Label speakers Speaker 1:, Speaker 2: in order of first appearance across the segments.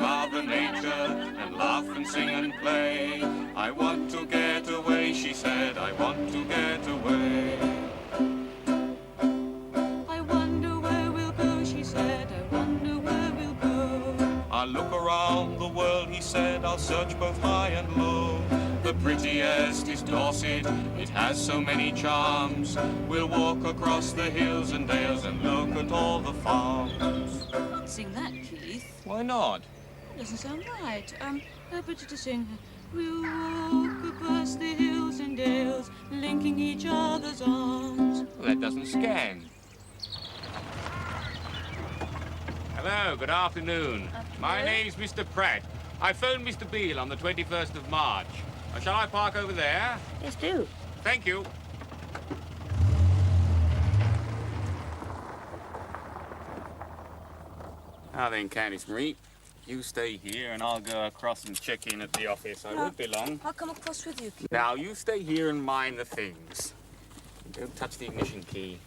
Speaker 1: Mother Nature and laugh and sing and play. I want to get away, she said, I want to get away.
Speaker 2: I wonder where we'll go, she said, I wonder where we'll go.
Speaker 1: I'll look around the world, he said, I'll search both high and low. The prettiest is Dorset, it has so many charms. We'll walk across the hills and dales and look at all the farms.
Speaker 2: Can't sing that, Keith.
Speaker 1: Why not?
Speaker 2: Doesn't sound right. Better to sing. We'll walk across the hills and dales, linking each other's arms.
Speaker 1: Well, that doesn't scan. Hello, good afternoon. My name's Mr. Pratt. I phoned Mr. Beale on the 21st of March. Shall I park over there?
Speaker 3: Yes, do.
Speaker 1: Thank you. Now then, Candice Marie, you stay here and I'll go across and check in at the office. I won't be long.
Speaker 2: I'll come across with you, Keith.
Speaker 1: Now, you stay here and mind the things. Don't touch the ignition key.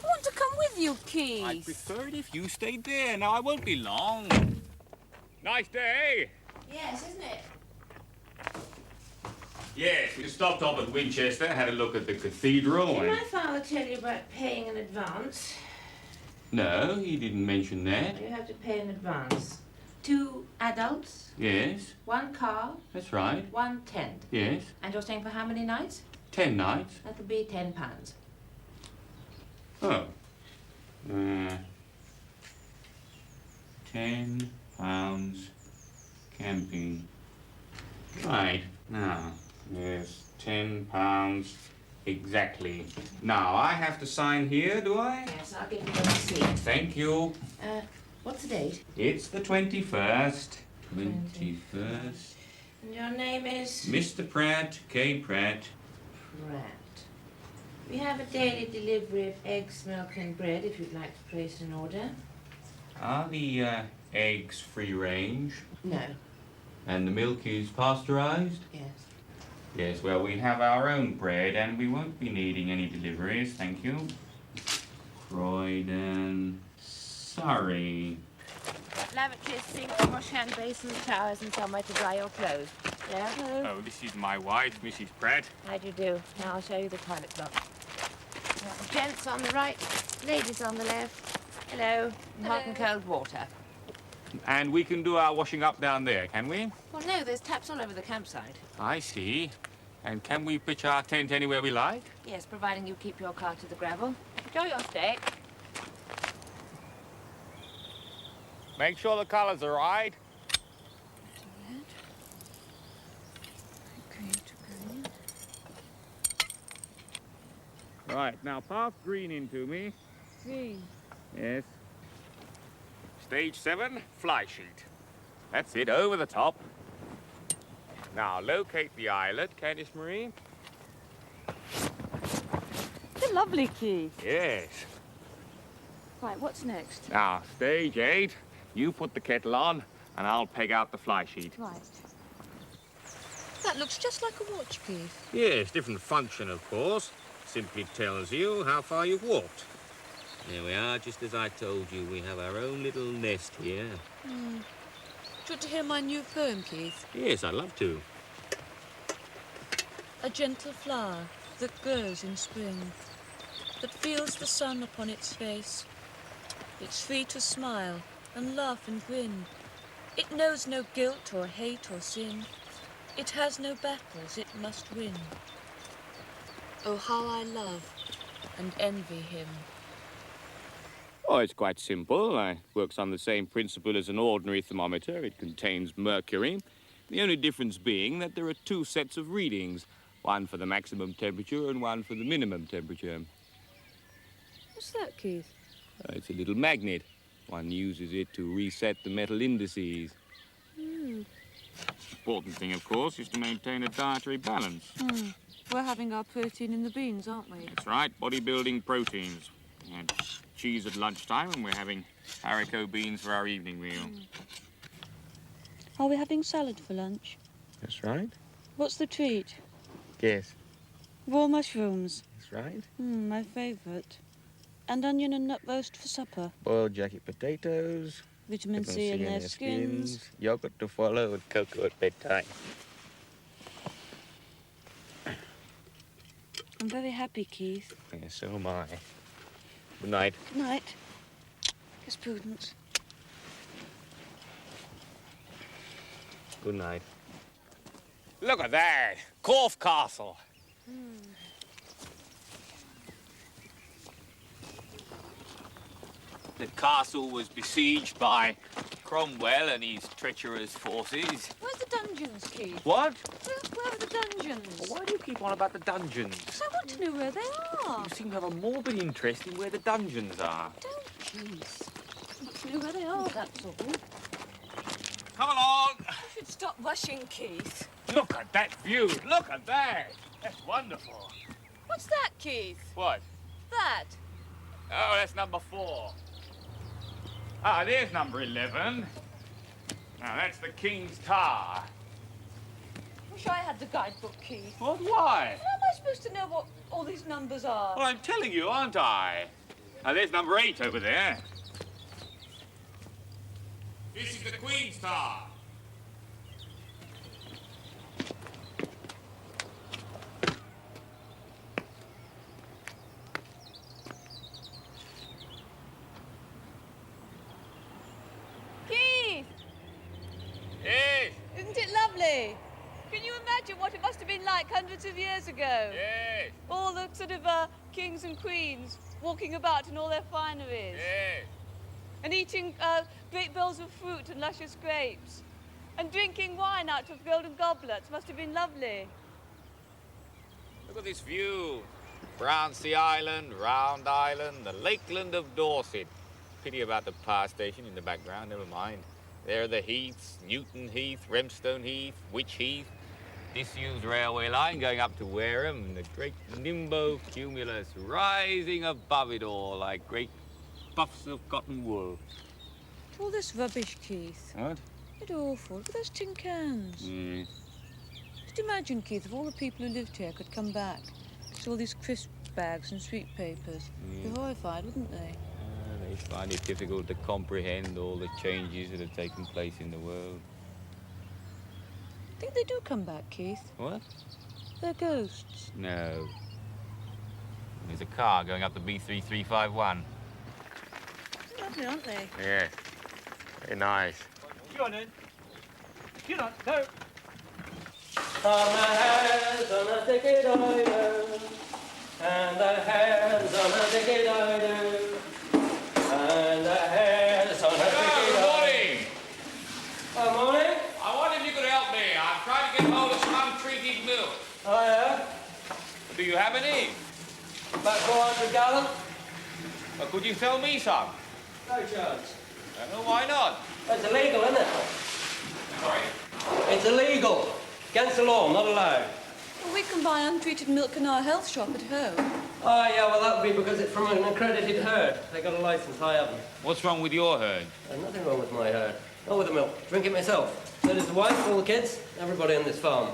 Speaker 2: I want to come with you, Keith.
Speaker 1: I'd prefer it if you stayed there. Now, I won't be long. Nice day.
Speaker 3: Yes, isn't it?
Speaker 1: Yes, we stopped off at Winchester, had a look at the cathedral.
Speaker 3: Did my father tell you about paying in advance?
Speaker 1: No, he didn't mention that.
Speaker 3: You have to pay in advance. 2 adults,
Speaker 1: Yes,
Speaker 3: 1 car,
Speaker 1: that's right.
Speaker 3: 1 tent.
Speaker 1: Yes,
Speaker 3: And you're staying for how many nights?
Speaker 1: 10 nights.
Speaker 3: That would be £10.
Speaker 1: Oh. £10 camping. Right, now, yes, £10 exactly. Now, I have to sign here, do I?
Speaker 3: Yes, I'll give you the receipt.
Speaker 1: Thank you.
Speaker 3: What's the date?
Speaker 1: It's the 21st. 21st.
Speaker 3: And your name is?
Speaker 1: Mr. Pratt, K. Pratt.
Speaker 3: Pratt. We have a daily delivery of eggs, milk and bread if you'd like to place an order.
Speaker 1: Are the eggs free range?
Speaker 3: No.
Speaker 1: And the milk is pasteurized?
Speaker 3: Yes.
Speaker 1: Yes, well, we have our own bread and we won't be needing any deliveries, thank you. Croydon, Surrey.
Speaker 3: Lavatories, sinks, wash hand basins, showers and somewhere to dry your clothes. Yeah? Hello.
Speaker 1: Oh, this is my wife, Mrs. Pratt.
Speaker 3: How do you do? Now I'll show you the toilet block. Gents on the right, ladies on the left. Hello. And hot and cold water.
Speaker 1: And we can do our washing up down there, can we?
Speaker 3: Well, no, there's taps all over the campsite.
Speaker 1: I see. And can we pitch our tent anywhere we like?
Speaker 3: Yes, providing you keep your car to the gravel. Enjoy your stay.
Speaker 1: Make sure the colours are right. Right, now pass green into me.
Speaker 2: Green.
Speaker 1: Yes. Stage 7, fly sheet. That's it, over the top. Now locate the eyelet, Candice Marie.
Speaker 2: They're lovely, Keith.
Speaker 1: Yes.
Speaker 2: Right, what's next?
Speaker 1: Now, stage 8, you put the kettle on and I'll peg out the fly sheet.
Speaker 2: Right. That looks just like a watch, Keith.
Speaker 1: Yes, different function, of course. Simply tells you how far you've walked. There we are, just as I told you. We have our own little nest here.
Speaker 2: Do you want to hear my new poem, Keith?
Speaker 1: Yes, I'd love to.
Speaker 2: A gentle flower that grows in spring, that feels the sun upon its face. It's free to smile and laugh and grin. It knows no guilt or hate or sin. It has no battles it must win. Oh, how I love and envy him.
Speaker 1: Oh, it's quite simple. It works on the same principle as an ordinary thermometer. It contains mercury. The only difference being that there are 2 sets of readings, one for the maximum temperature and one for the minimum temperature.
Speaker 2: What's that, Keith?
Speaker 1: It's a little magnet. One uses it to reset the metal indices. Important thing, of course, is to maintain a dietary balance.
Speaker 2: We're having our protein in the beans, aren't we?
Speaker 1: That's right, bodybuilding proteins. We had cheese at lunchtime and we're having haricot beans for our evening meal.
Speaker 2: Are we having salad for lunch?
Speaker 1: That's right.
Speaker 2: What's the treat?
Speaker 1: Guess.
Speaker 2: Raw mushrooms.
Speaker 1: That's right.
Speaker 2: My favourite. And onion and nut roast for supper.
Speaker 1: Boiled jacket potatoes,
Speaker 2: Vitamin C in their skins.
Speaker 1: Yogurt to follow and cocoa at bedtime.
Speaker 2: I'm very happy, Keith.
Speaker 1: Yeah, so am I. Good night.
Speaker 2: Good night. Kiss Prudence.
Speaker 1: Good night. Look at that! Corfe Castle. The castle was besieged by Cromwell and his treacherous forces.
Speaker 2: Where's the dungeons, Keith?
Speaker 1: What?
Speaker 2: Where are the dungeons?
Speaker 1: Why do you keep on about the dungeons?
Speaker 2: Because I want to know where they are.
Speaker 1: You seem to have a morbid interest in where the dungeons are.
Speaker 2: Don't, Keith. I want to know where they are, that's all.
Speaker 1: Come along!
Speaker 2: You should stop rushing, Keith.
Speaker 1: Look at that view! Look at that! That's wonderful.
Speaker 2: What's that, Keith?
Speaker 1: What?
Speaker 2: That.
Speaker 1: Oh, that's number 4. Ah, there's number 11. Now, that's the King's Tower.
Speaker 2: Wish I had the guidebook, Keith.
Speaker 1: What? Why?
Speaker 2: How am I supposed to know what all these numbers are?
Speaker 1: Well, I'm telling you, aren't I? Now, there's number 8 over there. This is the Queen's Tower.
Speaker 2: Keith!
Speaker 1: Yes,
Speaker 2: Isn't it lovely? Can you imagine what it must have been like hundreds of years ago?
Speaker 1: yes,
Speaker 2: All the sort of kings and queens walking about in all their fineries.
Speaker 1: yes.
Speaker 2: And eating great bowls of fruit and luscious grapes. And drinking wine out of golden goblets. Must have been lovely.
Speaker 1: Look at this view. Brownsea Island, Round Island, the Lakeland of Dorset. Pity about the power station in the background, never mind. There are the heaths, Newton Heath, Remstone Heath, Wych Heath, disused railway line going up to Wareham, and the great nimbocumulus rising above it all like great puffs of cotton wool.
Speaker 2: All this rubbish, Keith.
Speaker 1: What?
Speaker 2: It's awful. Look at those tin cans. Just imagine, Keith, if all the people who lived here could come back. See all these crisp bags and sweet papers. Be horrified, wouldn't they?
Speaker 1: They find it difficult to comprehend all the changes that have taken place in the world.
Speaker 2: I think they do come back, Keith.
Speaker 1: What?
Speaker 2: They're ghosts.
Speaker 1: No. There's a car going up the B3351.
Speaker 2: Lovely, aren't they?
Speaker 1: Yeah. Very nice.
Speaker 4: Get on in. Get on, go.
Speaker 5: On the hands on a ticket island, and the hands on a ticket island, and the hands on a ticket
Speaker 1: Good
Speaker 5: island.
Speaker 1: morning.
Speaker 5: Good morning.
Speaker 1: I wonder if you could help me. I'm trying to get hold of some untreated milk.
Speaker 5: Oh, yeah?
Speaker 1: Do you have any?
Speaker 5: About 400 gallon?
Speaker 1: Or could you sell me some?
Speaker 5: No chance.
Speaker 1: Why not?
Speaker 5: That's illegal, isn't it?
Speaker 1: Sorry?
Speaker 5: It's illegal. Against the law, not allowed.
Speaker 2: Well, we can buy untreated milk in our health shop at home.
Speaker 5: Oh, yeah, well, that would be because it's from an accredited herd. They got a license, I haven't.
Speaker 1: What's wrong with your herd?
Speaker 5: There's nothing wrong with my herd. Not with the milk. Drink it myself. So does the wife, all the kids, everybody on this farm.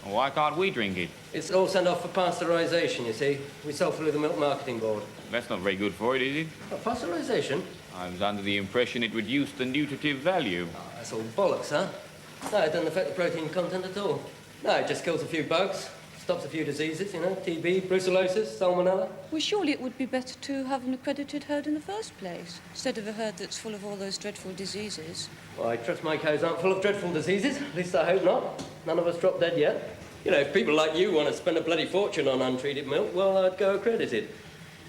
Speaker 1: Why can't we drink it?
Speaker 5: It's all sent off for pasteurisation, you see. We sell through the Milk Marketing Board.
Speaker 1: That's not very good for it, is it?
Speaker 5: Pasteurisation?
Speaker 1: I was under the impression it reduced the nutritive value.
Speaker 5: Oh, that's all bollocks, huh? No, it doesn't affect the protein content at all. No, it just kills a few bugs, stops a few diseases, you know, TB, brucellosis, salmonella.
Speaker 2: Well, surely it would be better to have an accredited herd in the first place, instead of a herd that's full of all those dreadful diseases.
Speaker 5: Well, I trust my cows aren't full of dreadful diseases. At least I hope not. None of us dropped dead yet. You know, if people like you want to spend a bloody fortune on untreated milk, well, I'd go accredited.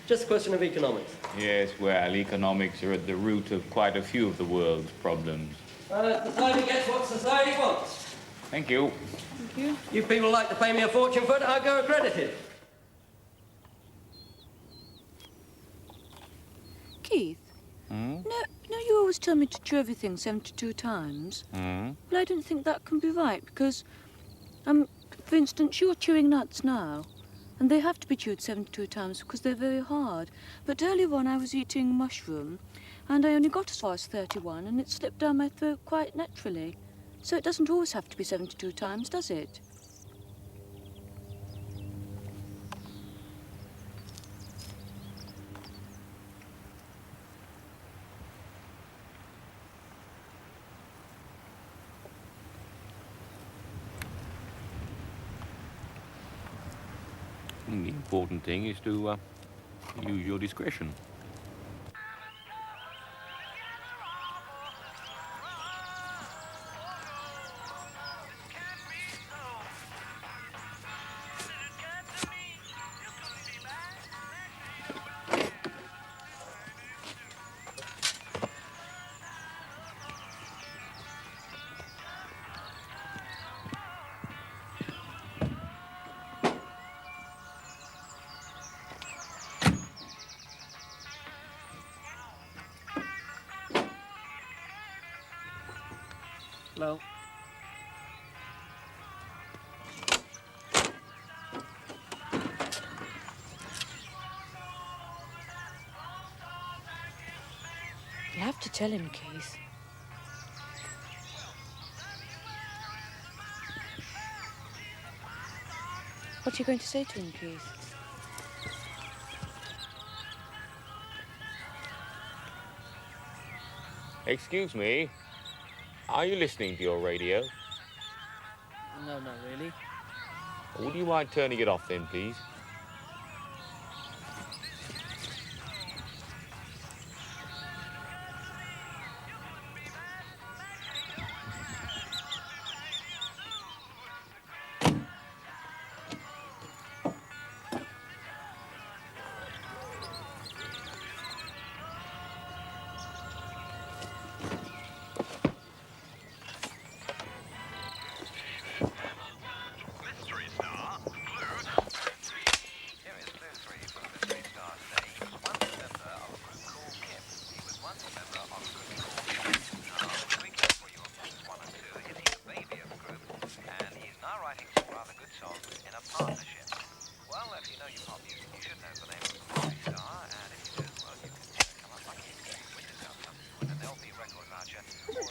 Speaker 5: Just a question of economics.
Speaker 1: Yes, well, economics are at the root of quite a few of the world's problems.
Speaker 5: Society gets what society wants.
Speaker 1: Thank you.
Speaker 2: Thank you.
Speaker 5: You people like to pay me a fortune for it, I'll go accredited.
Speaker 2: Keith? No, you always tell me to chew everything 72 times. But I don't think that can be right, because, for instance, you're chewing nuts now, and they have to be chewed 72 times because they're very hard. But earlier on I was eating mushroom, and I only got as far as 31, and it slipped down my throat quite naturally. So it doesn't always have to be 72 times, does it?
Speaker 1: The important thing is to use your discretion.
Speaker 5: Hello.
Speaker 2: You'll have to tell him, Keith. What are you going to say to him, Keith?
Speaker 1: Excuse me. Are you listening to your radio?
Speaker 5: No, not really.
Speaker 1: Would you mind turning it off then, please?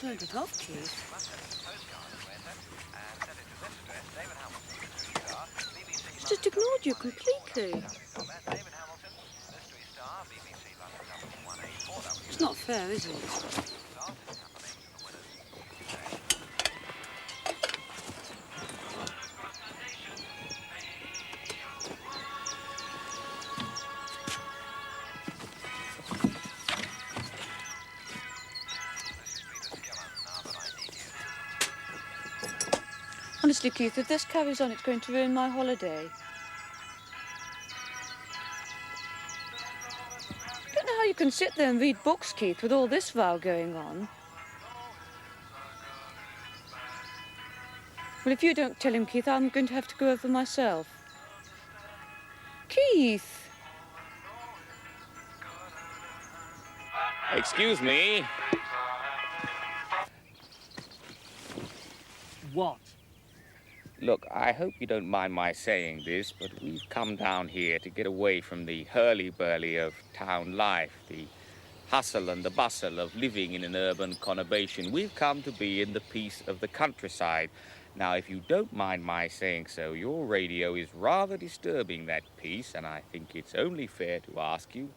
Speaker 2: Turned it off, Keith. He's just ignored you completely. It's not fair, is it? Honestly, Keith, if this carries on, it's going to ruin my holiday. I don't know how you can sit there and read books, Keith, with all this row going on. Well, if you don't tell him, Keith, I'm going to have to go over myself. Keith!
Speaker 1: Excuse me.
Speaker 5: What?
Speaker 1: Look, I hope you don't mind my saying this, but we've come down here to get away from the hurly-burly of town life, the hustle and the bustle of living in an urban conurbation. We've come to be in the peace of the countryside. Now, if you don't mind my saying so, your radio is rather disturbing that peace, and I think it's only fair to ask you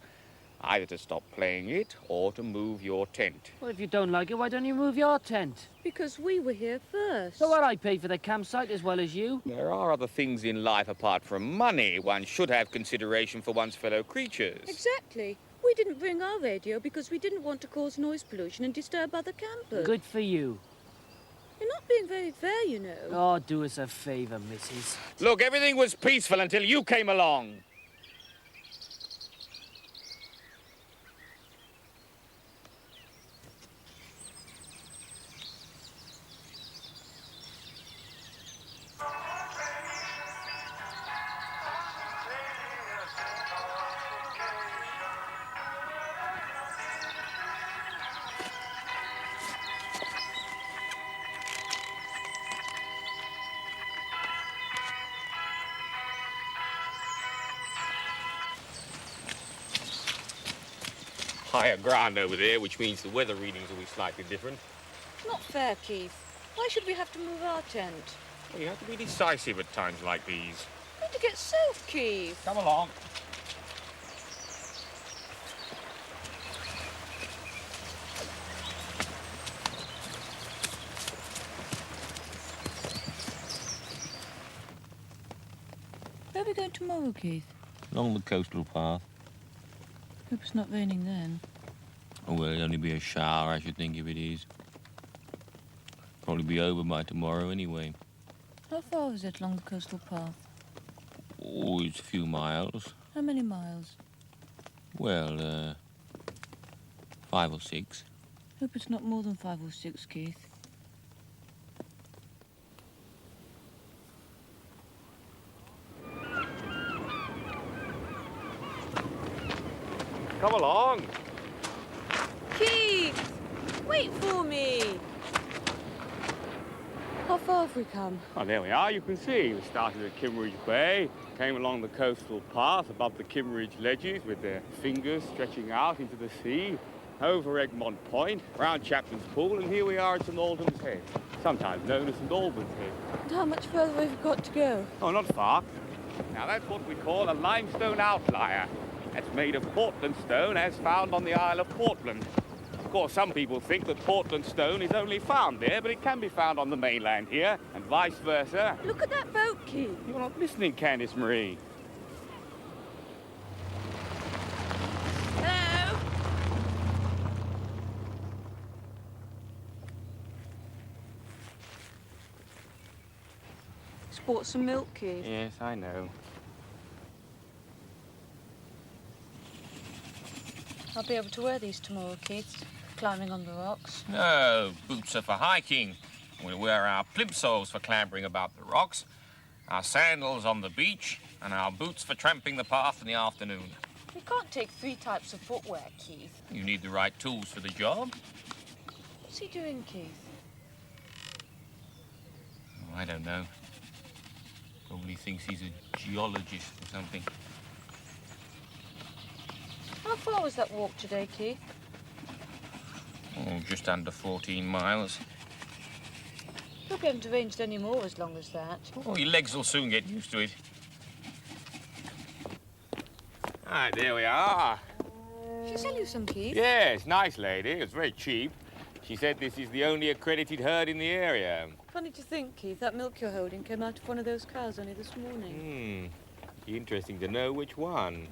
Speaker 1: either to stop playing it or to move your tent.
Speaker 5: Well, if you don't like it, why don't you move your tent?
Speaker 2: Because we were here first.
Speaker 5: So what, I pay for the campsite as well as you?
Speaker 1: There are other things in life apart from money. One should have consideration for one's fellow creatures.
Speaker 2: Exactly. We didn't bring our radio because we didn't want to cause noise pollution and disturb other campers.
Speaker 5: Good for you.
Speaker 2: You're not being very fair, you know.
Speaker 5: Oh, do us a favour, missus.
Speaker 1: Look, everything was peaceful until you came along. Higher ground over there, which means the weather readings will be slightly different.
Speaker 2: Not fair, Keith. Why should we have to move our tent?
Speaker 1: Well, you have to be decisive at times like these.
Speaker 2: We need to get south, Keith.
Speaker 1: Come along.
Speaker 2: Where are we going tomorrow, Keith?
Speaker 1: Along the coastal path.
Speaker 2: Hope it's not raining then.
Speaker 1: Oh, well, it'll only be a shower, I should think, if it is. Probably be over by tomorrow anyway.
Speaker 2: How far is it along the coastal path?
Speaker 1: Oh, it's a few miles.
Speaker 2: How many miles?
Speaker 1: Well, 5 or 6.
Speaker 2: Hope it's not more than 5 or 6, Keith.
Speaker 1: Come along.
Speaker 2: Keith! Wait for me! How far have we come?
Speaker 1: Oh, there we are, you can see. We started at Kimmeridge Bay, came along the coastal path above the Kimmeridge ledges with their fingers stretching out into the sea, over Egmont Point, round Chapman's Pool, and here we are at St Albans Head, sometimes known as St Albans Head.
Speaker 2: And how much further have we got to go?
Speaker 1: Oh, not far. Now, that's what we call a limestone outlier. That's made of Portland stone as found on the Isle of Portland. Of course, some people think that Portland stone is only found there, but it can be found on the mainland here, and vice versa.
Speaker 2: Look at that boat, Keith.
Speaker 1: You're not listening, Candice Marie.
Speaker 2: Hello? Bought some milk, Keith.
Speaker 1: Yes, I know.
Speaker 2: I'll be able to wear these tomorrow, Keith. Climbing on the rocks.
Speaker 1: No, boots are for hiking. We wear our plimsolls for clambering about the rocks, our sandals on the beach, and our boots for tramping the path in the afternoon.
Speaker 2: You can't take 3 types of footwear, Keith.
Speaker 1: You need the right tools for the job.
Speaker 2: What's he doing, Keith?
Speaker 1: Oh, I don't know. Probably thinks he's a geologist or something.
Speaker 2: How far was that walk today, Keith?
Speaker 1: Oh, just under 14 miles.
Speaker 2: Hope you haven't arranged any more as long as that.
Speaker 1: Oh, your legs will soon get used to it. Ah, there we are.
Speaker 2: She sell you some, Keith?
Speaker 1: Yes, nice lady. It's very cheap. She said this is the only accredited herd in the area.
Speaker 2: Funny to think, Keith, that milk you're holding came out of one of those cows only this morning.
Speaker 1: Interesting to know which one.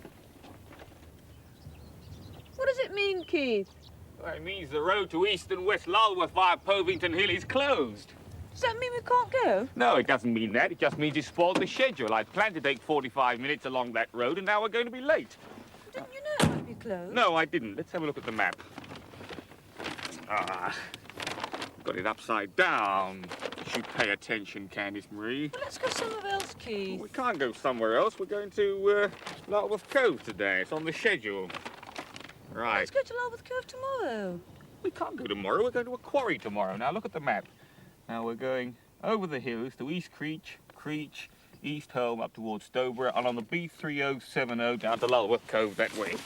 Speaker 2: What does it mean, Keith?
Speaker 1: Well, it means the road to East and West Lulworth via Povington Hill is closed.
Speaker 2: Does that mean we can't go?
Speaker 1: No, it doesn't mean that. It just means it's spoiled the schedule. I'd planned to take 45 minutes along that road, and now we're going to be late.
Speaker 2: Didn't you know it might be closed?
Speaker 1: No, I didn't. Let's have a look at the map. Got it upside down. You should pay attention, Candice Marie.
Speaker 2: Well, let's go somewhere else, Keith.
Speaker 1: We can't go somewhere else. We're going to Lulworth Cove today. It's on the schedule. Right.
Speaker 2: Let's go to Lulworth Cove tomorrow.
Speaker 1: We can't go tomorrow. We're going to a quarry tomorrow. Now, look at the map. Now, we're going over the hills to East Creech, East Holme, up towards Stowborough, and on the B3070 down to Lulworth Cove that way.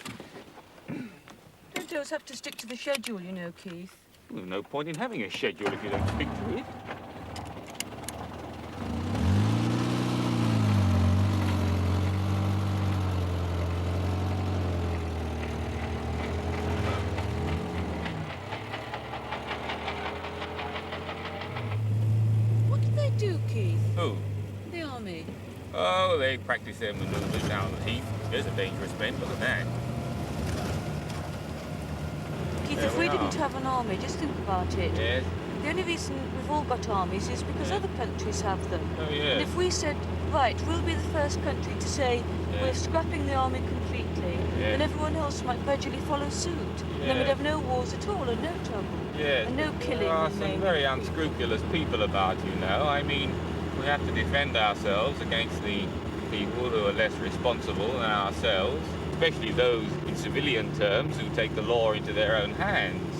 Speaker 2: Don't you always have to stick to the schedule, you know, Keith?
Speaker 1: Well, no point in having a schedule if you don't stick to it.
Speaker 2: What did they do, Keith?
Speaker 1: Who?
Speaker 2: The army.
Speaker 1: Oh, they practice their manoeuvres down the heath. There's a dangerous bend, look at that.
Speaker 2: Keith,
Speaker 1: There
Speaker 2: if
Speaker 1: we
Speaker 2: we didn't
Speaker 1: are.
Speaker 2: have an army, just think about it.
Speaker 1: Yes.
Speaker 2: The only reason we've all got armies is because
Speaker 1: Yeah.
Speaker 2: other countries have them.
Speaker 1: Oh,
Speaker 2: And
Speaker 1: yes.
Speaker 2: if we said, right, we'll be the first country to say
Speaker 1: Yeah.
Speaker 2: we're scrapping the army completely,
Speaker 1: Yeah.
Speaker 2: then everyone else might gradually follow suit. Then
Speaker 1: Yeah.
Speaker 2: we'd have no wars at all and no trouble.
Speaker 1: Yes.
Speaker 2: And no killing
Speaker 1: There are
Speaker 2: and
Speaker 1: some
Speaker 2: maiming.
Speaker 1: very unscrupulous people about, you know. I mean, we have to defend ourselves against the people who are less responsible than ourselves, especially those in civilian terms who take the law into their own hands.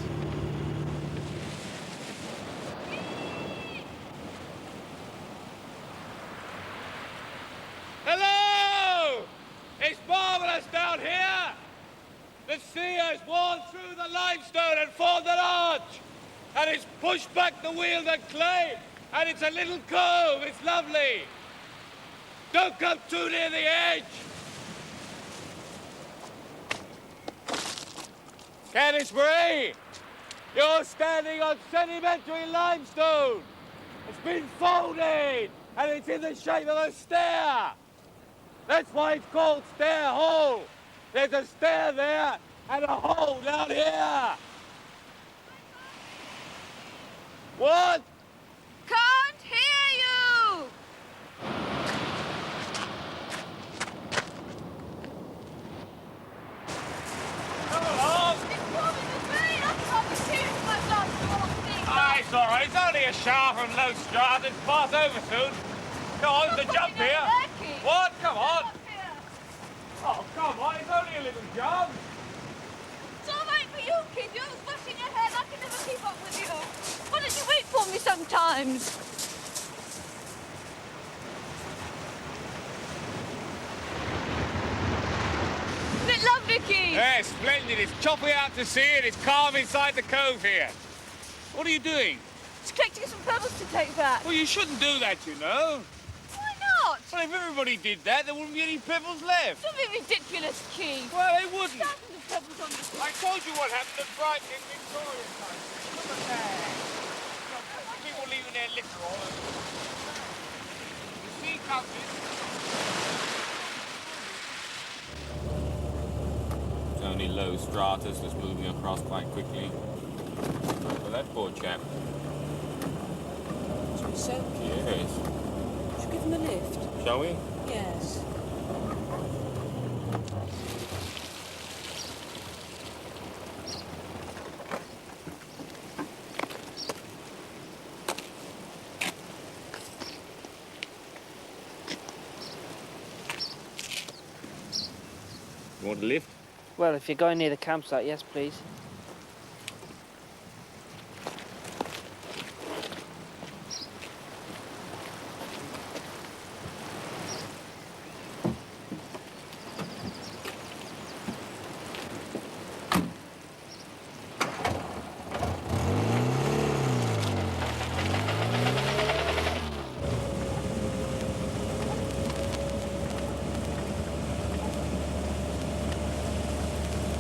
Speaker 1: Hello! It's marvelous down here! The sea has worn through the limestone and formed an arch, and it's pushed back the weald clay, and it's a little cove. It's lovely. Don't come too near the edge. Candice Marie, you're standing on sedimentary limestone. It's been folded, and it's in the shape of a stair. That's why it's called Stair Hole. There's a stair there and a hole down here. What?
Speaker 2: Can't hear you!
Speaker 1: Come along. Ah, it's all right. It's only a shaft from low strata. It's pass over soon. Come on, there's a jump here. What? Come on. Oh, come on. It's only a little jump.
Speaker 2: It's all right for you, kid. You're splashing your head. I can never keep up with you. Why don't you wait for me sometimes? Isn't it lovely, Keith?
Speaker 1: Yeah, splendid. It's choppy out to sea and it's calm inside the cove here. What are you doing?
Speaker 2: Just collecting some pebbles to take back.
Speaker 1: Well, you shouldn't do that, you know.
Speaker 2: Why not?
Speaker 1: Well, if everybody did that, there wouldn't be any pebbles left.
Speaker 2: Don't be ridiculous, Keith.
Speaker 1: Well, they wouldn't.
Speaker 2: Thousands of pebbles on the
Speaker 1: I told you what happened at Brighton in Victoria time. Look at that. People leaving their liquor all over. The sea comes in. It's only low stratus that's moving across quite quickly. Well, that poor chap.
Speaker 2: So,
Speaker 1: Yes.
Speaker 2: should give him a lift?
Speaker 1: Shall we?
Speaker 2: Yes.
Speaker 1: You want a lift?
Speaker 5: Well, if you're going near the campsite, yes, please.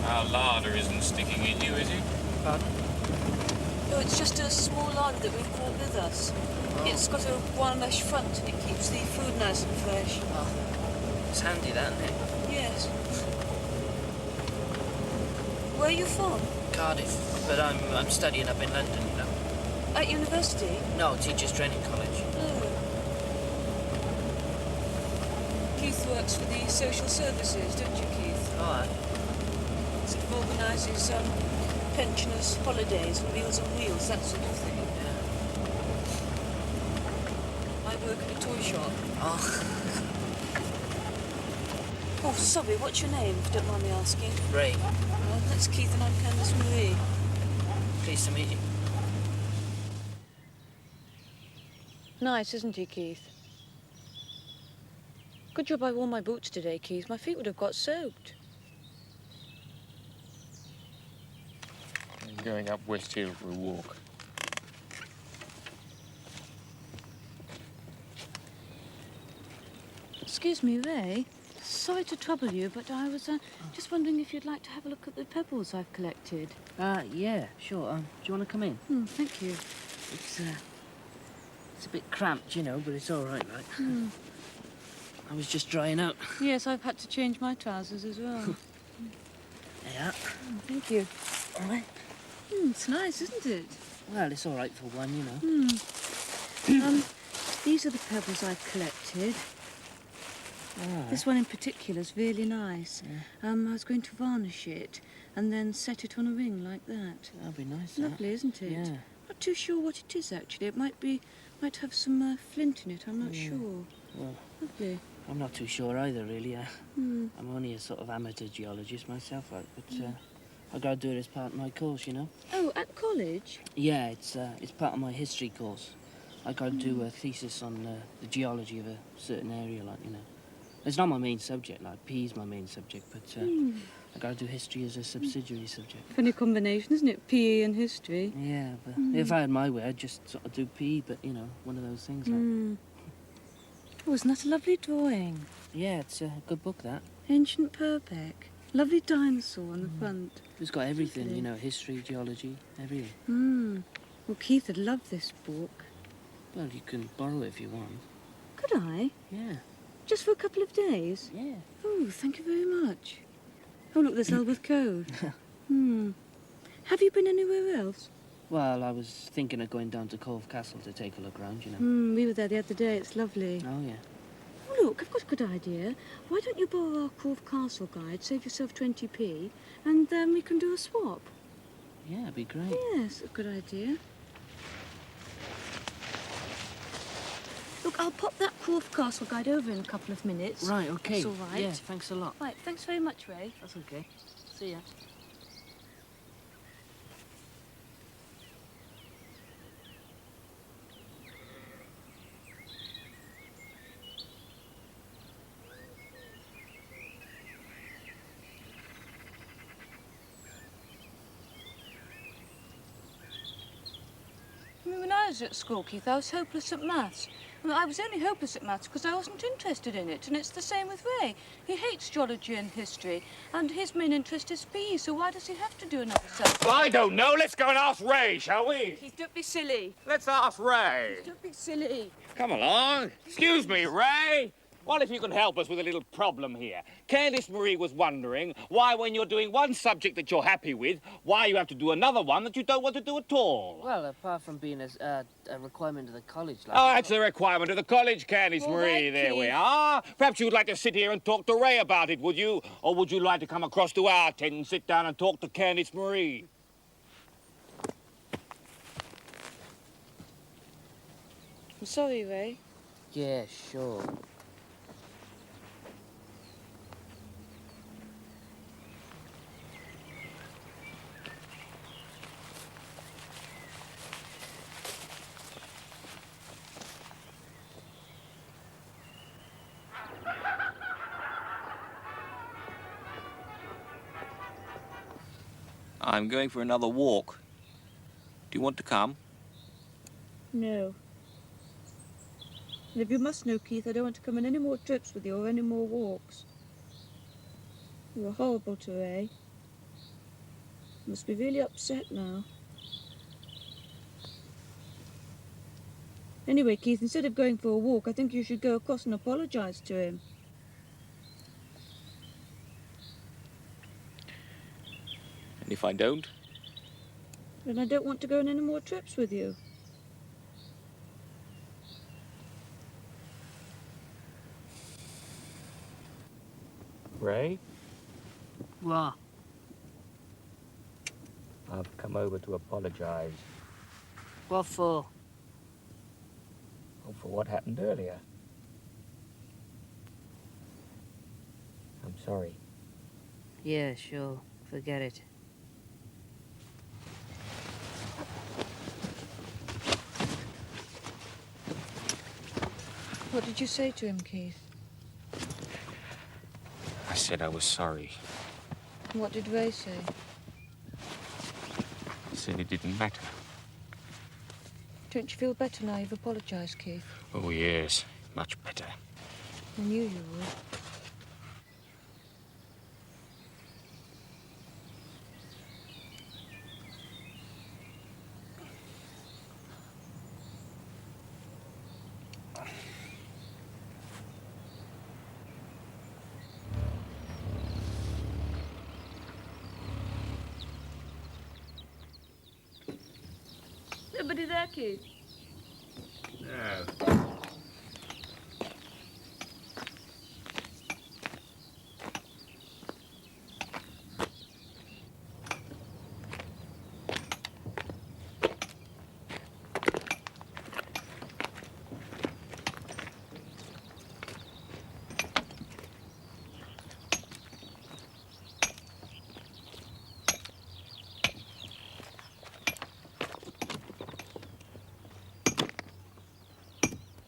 Speaker 1: Our larder isn't sticking in you, is it?
Speaker 5: Pardon?
Speaker 2: No, it's just a small log that we've brought with us. It's got a wire mesh front and it keeps the food nice and fresh.
Speaker 5: Oh, it's handy, that, isn't it?
Speaker 2: Yes. Where are you from?
Speaker 5: Cardiff, but I'm studying up in London, you know.
Speaker 2: At university?
Speaker 5: No, Teachers Training College.
Speaker 2: Oh. Keith works for the social services, don't you, Keith?
Speaker 5: All right.
Speaker 2: Sort of organises pensioners' holidays and Meals on Wheels, that sort of thing.
Speaker 5: Yeah.
Speaker 2: I work at a toy shop.
Speaker 5: Oh,
Speaker 2: Oh, sorry, what's your name, if you don't mind me asking?
Speaker 5: Ray,
Speaker 2: Well, that's Keith and I'm Candice Marie.
Speaker 5: pleased to meet you.
Speaker 2: Nice, isn't he, Keith? Good job I wore my boots today, Keith. My feet would have got soaked.
Speaker 1: I'm going up West Hill for a walk.
Speaker 2: Excuse me, Ray. Sorry to trouble you, but I was just wondering if you'd like to have a look at the pebbles I've collected.
Speaker 5: Yeah, sure. Do you want to come in?
Speaker 2: Thank you.
Speaker 5: It's a bit cramped, you know, but it's all right, right? I was just drying out.
Speaker 2: Yes, I've had to change my trousers as well.
Speaker 5: Yeah.
Speaker 2: Thank you.
Speaker 5: All right.
Speaker 2: It's nice, isn't it?
Speaker 5: Well, it's all right for one, you know.
Speaker 2: These are the pebbles I've collected.
Speaker 5: Ah.
Speaker 2: This one in particular is really nice.
Speaker 5: Yeah.
Speaker 2: I was going to varnish it and then set it on a ring like that.
Speaker 5: That'll be nice, that.
Speaker 2: Lovely, isn't it?
Speaker 5: Yeah.
Speaker 2: Not too sure what it is actually. It might have some flint in it. I'm not sure.
Speaker 5: Well,
Speaker 2: Lovely.
Speaker 5: I'm not too sure either, really.
Speaker 2: Hmm.
Speaker 5: I'm only a sort of amateur geologist myself, right? But I got to do it as part of my course, you know.
Speaker 2: Oh, at college?
Speaker 5: Yeah, it's part of my history course. I got to do a thesis on the geology of a certain area, like, you know. It's not my main subject, like PE's my main subject, but I got to do history as a subsidiary subject.
Speaker 2: Funny combination, isn't it? PE and history.
Speaker 5: Yeah, but if I had my way, I'd just sort of do PE, but, you know, one of those things, like.
Speaker 2: Oh, isn't that a lovely drawing?
Speaker 5: Yeah, it's a good book, that.
Speaker 2: Ancient Purbeck. Lovely dinosaur on the front.
Speaker 5: It's got everything,
Speaker 2: Lovely.
Speaker 5: you know, history, geology, everything.
Speaker 2: Well, Keith would love this book.
Speaker 5: Well, you can borrow it if you want.
Speaker 2: Could I?
Speaker 5: Yeah.
Speaker 6: Just for a couple of days?
Speaker 5: Yeah.
Speaker 6: Oh, thank you very much. Oh, look, there's Elworth Cove. Have you been anywhere else?
Speaker 5: Well, I was thinking of going down to Cove Castle to take a look round, you know.
Speaker 6: We were there the other day. It's lovely.
Speaker 5: Oh, yeah.
Speaker 6: Oh, look, I've got a good idea. Why don't you borrow our Cove Castle guide, save yourself 20p, and then we can do a swap?
Speaker 5: Yeah, it'd be great.
Speaker 6: Yes, a good idea. Look, I'll pop that Cove Castle guide over in a couple of minutes.
Speaker 5: Right, okay.
Speaker 6: That's all right.
Speaker 5: Yeah, thanks a lot.
Speaker 6: Right, thanks very much, Ray.
Speaker 5: That's okay. See ya.
Speaker 2: I mean, when I was at school, Keith, I was hopeless at maths. I mean, I was only hopeless at maths because I wasn't interested in it, and it's the same with Ray. He hates geology and history, and his main interest is PE, so why does he have to do another subject?
Speaker 1: I don't know. Let's go and ask Ray, shall we?
Speaker 2: Keith, don't be silly.
Speaker 1: Let's ask Ray.
Speaker 2: Don't be silly.
Speaker 1: Come along. Excuse me, Ray. What if you can help us with a little problem here? Candice Marie was wondering why, when you're doing one subject that you're happy with, why you have to do another one that you don't want to do at all.
Speaker 5: Well, apart from being a requirement of the college, like...
Speaker 1: Oh, that's a requirement of the college, Candice
Speaker 2: All
Speaker 1: Marie.
Speaker 2: right,
Speaker 1: There we
Speaker 2: Keith.
Speaker 1: are. Perhaps you'd like to sit here and talk to Ray about it, would you? Or would you like to come across to our tent and sit down and talk to Candice Marie?
Speaker 2: I'm sorry, Ray.
Speaker 5: Yeah, sure.
Speaker 1: I'm going for another walk. Do you want to come?
Speaker 6: No. And if you must know, Keith, I don't want to come on any more trips with you or any more walks. You were horrible to Ray. You must be really upset now. Anyway, Keith, instead of going for a walk, I think you should go across and apologise to him.
Speaker 1: And if I don't?
Speaker 6: Then I don't want to go on any more trips with you.
Speaker 1: Ray?
Speaker 5: What?
Speaker 1: I've come over to apologise.
Speaker 5: What for?
Speaker 1: For what happened earlier. I'm sorry.
Speaker 5: Yeah, sure. Forget it.
Speaker 2: What did you say to him, Keith?
Speaker 1: I said I was sorry.
Speaker 2: What did Ray say?
Speaker 1: He said it didn't matter.
Speaker 2: Don't you feel better now you've apologised, Keith?
Speaker 1: Oh, yes. Much better.
Speaker 2: I knew you would.
Speaker 6: Nobody there, Keith?
Speaker 1: No.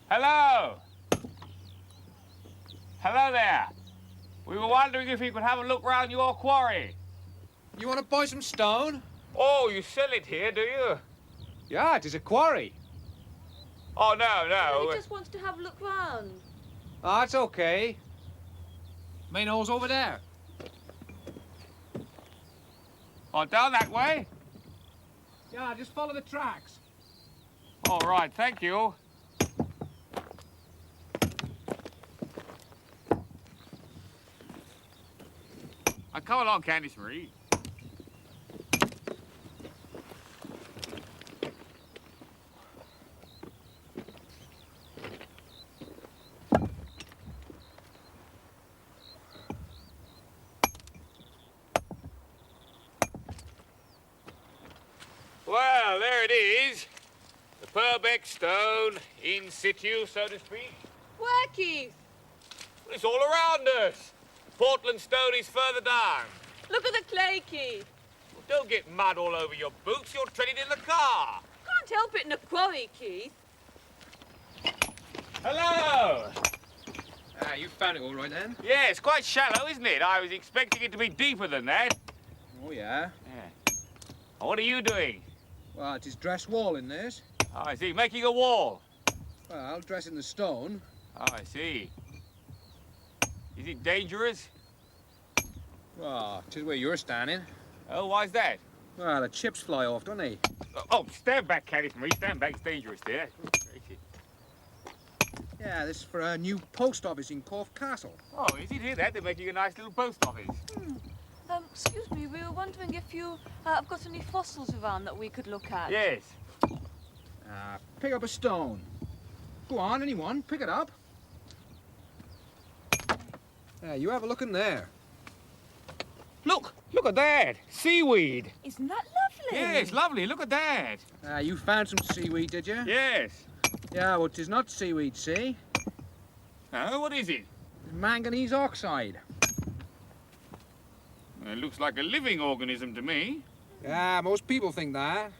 Speaker 1: Hello! Hello there. We were wondering if you could have a look round your quarry.
Speaker 4: You want to buy some stone?
Speaker 1: Oh, you sell it here, do you?
Speaker 4: Yeah, it is a quarry.
Speaker 1: Oh, no.
Speaker 6: He just wants to have a look round.
Speaker 4: Ah, it's okay. Main hole's over there.
Speaker 1: Oh, down that way?
Speaker 4: Yeah, just follow the tracks.
Speaker 1: All right, thank you. Come along, Candice Marie. Well, there it is. The Purbeck stone, in situ, so to speak.
Speaker 2: Where, Keith?
Speaker 1: Well, it's all around us. Portland stone is further down.
Speaker 2: Look at the clay, Keith.
Speaker 1: Well, don't get mud all over your boots. You'll tread it in the car.
Speaker 2: Can't help it in a quarry, Keith.
Speaker 1: Hello.
Speaker 4: You found it all right then?
Speaker 1: Yeah, it's quite shallow, isn't it? I was expecting it to be deeper than that.
Speaker 4: Oh, yeah.
Speaker 1: Yeah. What are you doing?
Speaker 4: Well, it is dress wall in this.
Speaker 1: Oh, I see. Making a wall.
Speaker 4: Well, dressing the stone.
Speaker 1: Oh, I see. Is it dangerous?
Speaker 4: Well, 'tis where you're standing.
Speaker 1: Oh, why's that?
Speaker 4: Well, the chips fly off, don't they?
Speaker 1: Oh, stand back, Candice Marie. Stand back. It's dangerous there.
Speaker 4: Yeah, this is for a new post office in Corfe Castle.
Speaker 1: Oh, is it here that? They're making a nice little post office.
Speaker 2: Excuse me, we were wondering if you have got any fossils around that we could look at.
Speaker 1: Yes.
Speaker 4: Pick up a stone. Go on, anyone, pick it up. You have a look in there.
Speaker 1: Look at that. Seaweed.
Speaker 2: Isn't that lovely?
Speaker 1: Yes, lovely. Look at that.
Speaker 4: You found some seaweed, did you?
Speaker 1: Yes.
Speaker 4: Yeah, well, 'tis not seaweed, see?
Speaker 1: Oh, what is it?
Speaker 4: Manganese oxide.
Speaker 1: It looks like a living organism to me.
Speaker 4: Yeah, most people think that.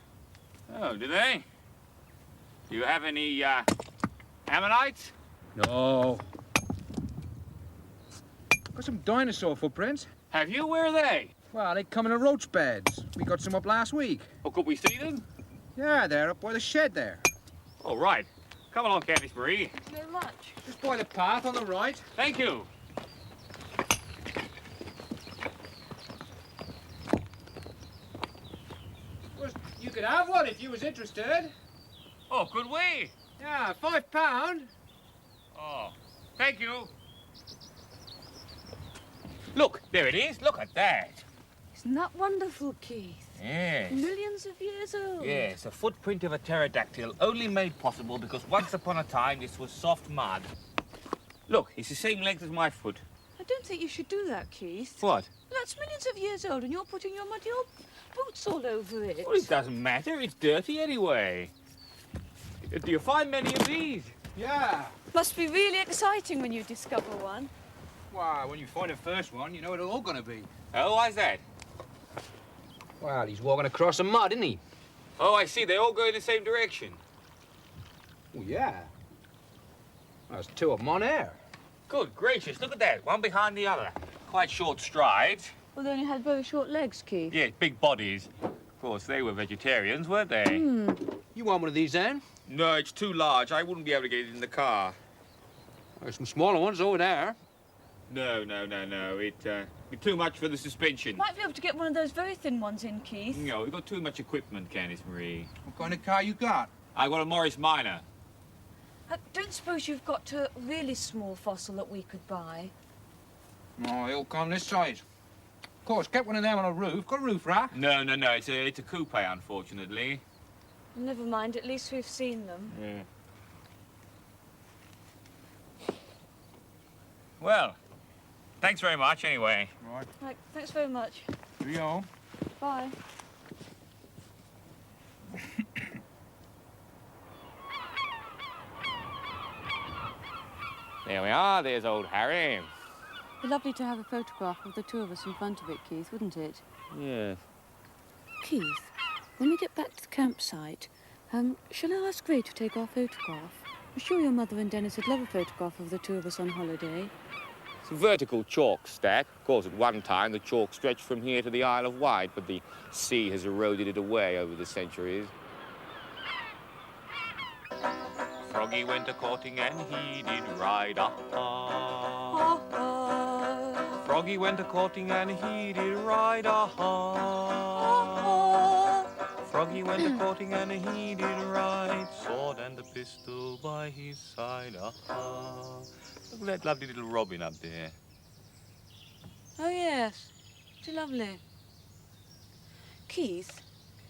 Speaker 1: Oh, do they? Do you have any, ammonites?
Speaker 4: No. Got some dinosaur footprints.
Speaker 1: Have you? Where are they?
Speaker 4: Well, they come in the roach beds. We got some up last week.
Speaker 1: Oh, could we see them?
Speaker 4: Yeah, they're up by the shed there.
Speaker 1: Oh, right. Come along, Candice Marie.
Speaker 2: Thank you very much.
Speaker 4: Just by the path on the right.
Speaker 1: Thank you.
Speaker 4: Well, you could have one if you was interested.
Speaker 1: Oh, could we?
Speaker 4: Yeah, £5.
Speaker 1: Oh, thank you. Look, there it is. Look at that.
Speaker 2: Isn't that wonderful, Keith?
Speaker 1: Yes.
Speaker 2: Millions of years old.
Speaker 1: Yes, a footprint of a pterodactyl, only made possible because once upon a time this was soft mud. Look, it's the same length as my foot.
Speaker 2: I don't think you should do that, Keith.
Speaker 1: What?
Speaker 2: That's millions of years old and you're putting your muddy old boots all over it.
Speaker 1: Well, it doesn't matter. It's dirty anyway. Do you find many of these?
Speaker 4: Yeah.
Speaker 2: Must be really exciting when you discover one.
Speaker 4: Well, when you find the first one, you know what it's all gonna be.
Speaker 1: Oh, why's that?
Speaker 4: Well, he's walking across the mud, isn't he?
Speaker 1: Oh, I see. They all go in the same direction.
Speaker 4: Well, yeah. There's two of them on air.
Speaker 1: Good gracious, look at that. One behind the other. Quite short strides.
Speaker 2: Well, they only had very short legs, Keith.
Speaker 1: Yes, big bodies. Of course, they were vegetarians, weren't they?
Speaker 4: You want one of these, then?
Speaker 1: No, it's too large. I wouldn't be able to get it in the car.
Speaker 4: There's some smaller ones over there.
Speaker 1: No. It'd be too much for the suspension.
Speaker 2: Might be able to get one of those very thin ones in, Keith.
Speaker 1: No, we've got too much equipment, Candice Marie.
Speaker 4: What kind of car you got?
Speaker 1: I got a Morris Minor.
Speaker 2: Don't suppose you've got a really small fossil that we could buy?
Speaker 4: No, it'll come this size. Of course, get one of them on a roof. Got a roof rack?
Speaker 1: No. It's a coupe, unfortunately.
Speaker 2: Never mind, at least we've seen them.
Speaker 1: Yeah. Well, thanks very much, anyway.
Speaker 2: Right, thanks very much.
Speaker 4: Rio.
Speaker 2: Bye.
Speaker 1: There we are. There's old Harry.
Speaker 7: Be lovely to have a photograph of the two of us in front of it, Keith, wouldn't it?
Speaker 1: Yes.
Speaker 7: Keith, when we get back to the campsite, shall I ask Ray to take our photograph? I'm sure your mother and Dennis would love a photograph of the two of us on holiday.
Speaker 1: It's a vertical chalk stack. Of course, at one time, the chalk stretched from here to the Isle of Wight, but the sea has eroded it away over the centuries. Froggy went a-courting and he did ride up. Froggy went a-courting and he did ride up. Froggy went a-courting and he did ride, sword and a pistol by his side. Look at that lovely little robin up there.
Speaker 2: Oh, yes.
Speaker 7: absolutely lovely. Keith,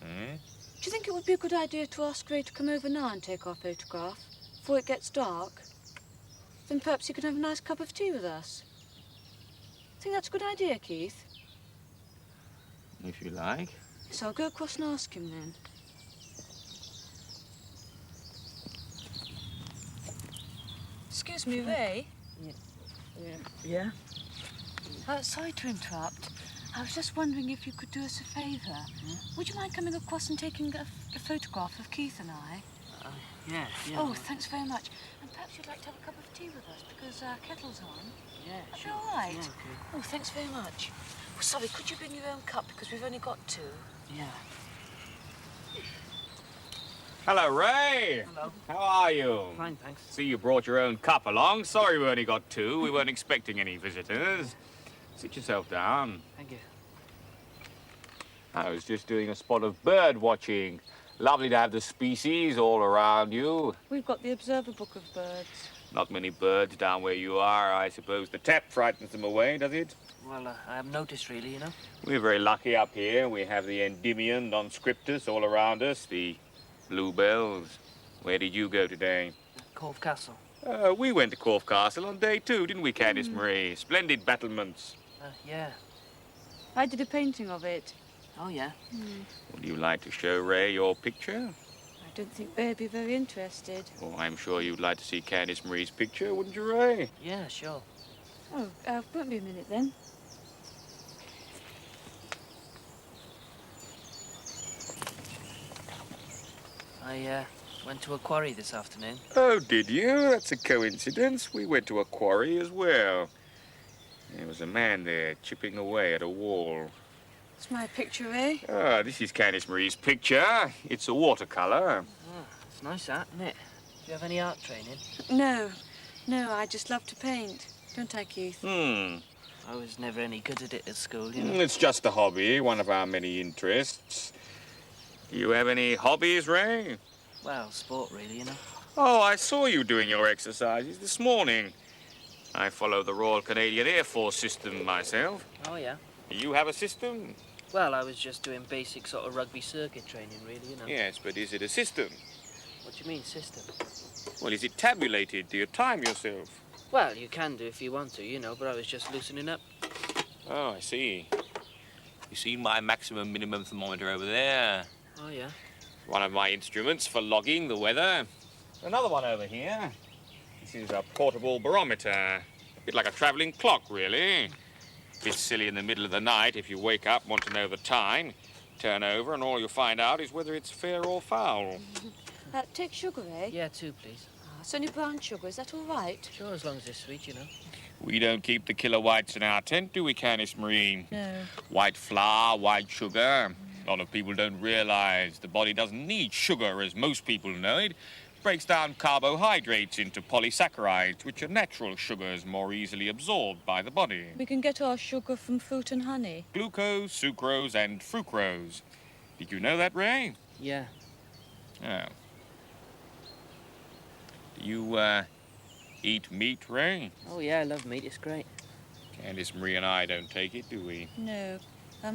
Speaker 1: Hmm?
Speaker 7: do you think it would be a good idea to ask Ray to come over now and take our photograph before it gets dark? Then perhaps you could have a nice cup of tea with us. Think that's a good idea, Keith?
Speaker 1: If you like.
Speaker 7: So I'll go across and ask him then.
Speaker 2: Excuse me, Ray.
Speaker 6: Yeah?
Speaker 7: Sorry to interrupt. I was just wondering if you could do us a favour. Would you mind coming across and taking a photograph of Keith and I?
Speaker 5: Yeah, yeah.
Speaker 7: Oh, thanks very much. And perhaps you'd like to have a cup of tea with us because our kettle's on.
Speaker 5: yeah,
Speaker 7: That'd be
Speaker 5: sure.
Speaker 7: all right.
Speaker 5: Yeah, okay.
Speaker 2: Oh, thanks very much. Oh, sorry, could you bring your own cup because we've only got two?
Speaker 5: Yeah.
Speaker 1: Hello, Ray.
Speaker 5: Hello.
Speaker 1: How are you?
Speaker 5: Fine, thanks.
Speaker 1: See, you brought your own cup along. Sorry we only got two. We weren't expecting any visitors. Sit yourself down.
Speaker 5: Thank you.
Speaker 1: I was just doing a spot of bird watching. Lovely to have the species all around you.
Speaker 7: We've got the Observer Book of Birds.
Speaker 1: Not many birds down where you are. I suppose the tap frightens them away, does it?
Speaker 5: Well, I haven't noticed really, you know.
Speaker 1: We're very lucky up here. We have the Endymion, non-scriptus all around us, the bluebells. Where did you go today?
Speaker 5: Cove Castle.
Speaker 1: We went to Corfe Castle on day two, didn't we, Candice Marie? Splendid battlements.
Speaker 5: Yeah.
Speaker 7: I did a painting of it.
Speaker 5: Oh, yeah.
Speaker 1: Would you like to show Ray your picture?
Speaker 7: I don't think Ray'd be very interested.
Speaker 1: Oh, I'm sure you'd like to see Candice Marie's picture, wouldn't you, Ray?
Speaker 5: Yeah, sure.
Speaker 7: Oh, won't be a minute then.
Speaker 5: I went to a quarry this afternoon.
Speaker 1: Oh, did you? That's a coincidence. We went to a quarry as well. There was a man there chipping away at a wall.
Speaker 7: It's my picture, Ray.
Speaker 1: Ah, this is Candice Marie's picture. It's a watercolour.
Speaker 5: It's nice, that, isn't it? Do you have any art training?
Speaker 7: No, I just love to paint. Don't I, Keith?
Speaker 1: Hmm.
Speaker 5: I was never any good at it at school, you know.
Speaker 1: It's just a hobby, one of our many interests. Do you have any hobbies, Ray?
Speaker 5: Well, sport, really, you know.
Speaker 1: Oh, I saw you doing your exercises this morning. I follow the Royal Canadian Air Force system myself.
Speaker 5: Oh, yeah.
Speaker 1: Do you have a system?
Speaker 5: Well, I was just doing basic sort of rugby circuit training, really, you know.
Speaker 1: Yes, but is it a system?
Speaker 5: What do you mean, system?
Speaker 1: Well, is it tabulated? Do you time yourself?
Speaker 5: Well, you can do if you want to, you know, but I was just loosening up.
Speaker 1: Oh, I see.
Speaker 8: You see my maximum minimum thermometer over there?
Speaker 5: Oh, yeah.
Speaker 1: One of my instruments for logging the weather. Another one over here. This is a portable barometer. A bit like a travelling clock, really. A bit silly in the middle of the night if you wake up, want to know the time. Turn over and all you'll find out is whether it's fair or foul.
Speaker 7: Take sugar, Ray.
Speaker 5: Yeah, two, please.
Speaker 7: It's only brown sugar. Is that all right?
Speaker 5: Sure, as long as it's sweet, you know.
Speaker 1: We don't keep the killer whites in our tent, do we, Candice Marie?
Speaker 7: No.
Speaker 1: White flour, white sugar. A lot of people don't realize the body doesn't need sugar as most people know it. Breaks down carbohydrates into polysaccharides, which are natural sugars more easily absorbed by the body.
Speaker 7: We can get our sugar from fruit and honey.
Speaker 1: Glucose, sucrose, and frucrose. Did you know that, Ray?
Speaker 5: Yeah.
Speaker 1: Oh. Do you, eat meat, Ray?
Speaker 5: Oh, yeah, I love meat. It's great.
Speaker 1: Candice Marie and I don't take it, do we?
Speaker 7: No.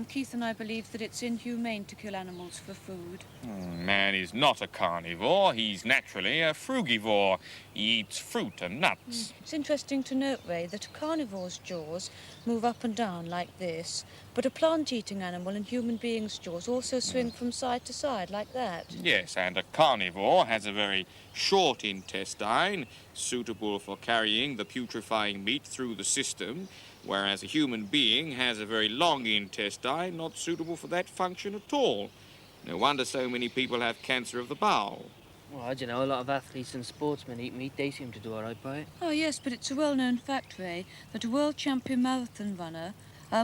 Speaker 7: Keith and I believe that it's inhumane to kill animals for food.
Speaker 1: Man is not a carnivore. He's naturally a frugivore. He eats fruit and nuts.
Speaker 7: It's interesting to note, Ray, that a carnivore's jaws move up and down like this, but a plant-eating animal and human beings' jaws also swing from side to side like that.
Speaker 1: Yes, and a carnivore has a very short intestine, suitable for carrying the putrefying meat through the system, whereas a human being has a very long intestine, not suitable for that function at all. No wonder so many people have cancer of the bowel.
Speaker 5: Well, I don't know. A lot of athletes and sportsmen eat meat. They seem to do all right by it.
Speaker 7: Oh, yes, but it's a well-known fact, Ray, that a world champion marathon runner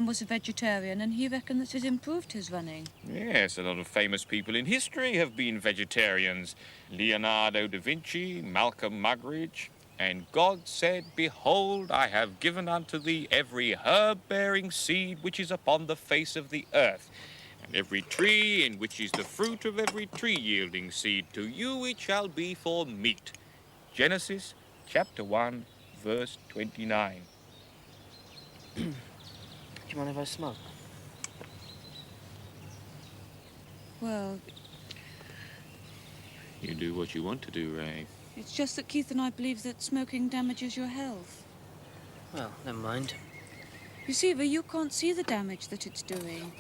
Speaker 7: was a vegetarian, and he reckoned that it improved his running.
Speaker 1: Yes, a lot of famous people in history have been vegetarians. Leonardo da Vinci, Malcolm Muggeridge. And God said, Behold, I have given unto thee every herb-bearing seed which is upon the face of the earth, and every tree in which is the fruit of every tree-yielding seed. To you it shall be for meat. Genesis chapter 1, verse 29.
Speaker 5: Do you mind if I smoke?
Speaker 6: Well,
Speaker 1: You do what you want to do, Ray.
Speaker 6: it's just that Keith and I believe that smoking damages your health.
Speaker 5: Well, never mind.
Speaker 6: You see, Ray, you can't see the damage that it's doing.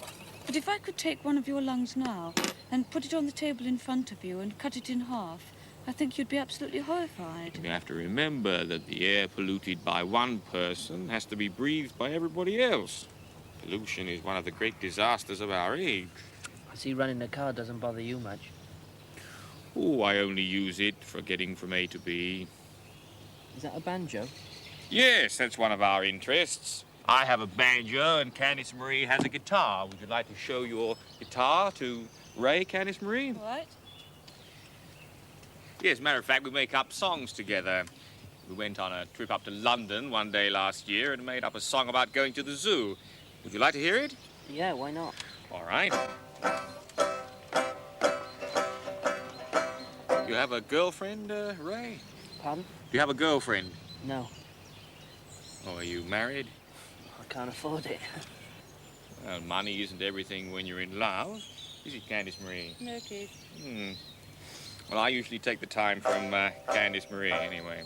Speaker 6: But if I could take one of your lungs now and put it on the table in front of you and cut it in half, I think you'd be absolutely horrified.
Speaker 1: You have to remember that the air polluted by one person has to be breathed by everybody else. Pollution is one of the great disasters of our age.
Speaker 5: I see running a car doesn't bother you much.
Speaker 1: Oh, I only use it for getting from A to B.
Speaker 5: Is that a banjo?
Speaker 1: Yes, that's one of our interests. I have a banjo and Candice Marie has a guitar. Would you like to show your guitar to Ray, Candice Marie?
Speaker 6: What?
Speaker 1: Yes, as a matter of fact, we make up songs together. We went on a trip up to London one day last year and made up a song about going to the zoo. Would you like to hear it?
Speaker 5: Yeah, why not?
Speaker 1: All right. You have a girlfriend, Ray?
Speaker 5: Pardon?
Speaker 1: You have a girlfriend?
Speaker 5: No,
Speaker 1: Oh, are you married?
Speaker 5: I can't afford it.
Speaker 1: Well, money isn't everything when you're in love, is it, Candice Marie?
Speaker 6: No, Keith.
Speaker 1: Well, I usually take the time from Candice Marie, anyway.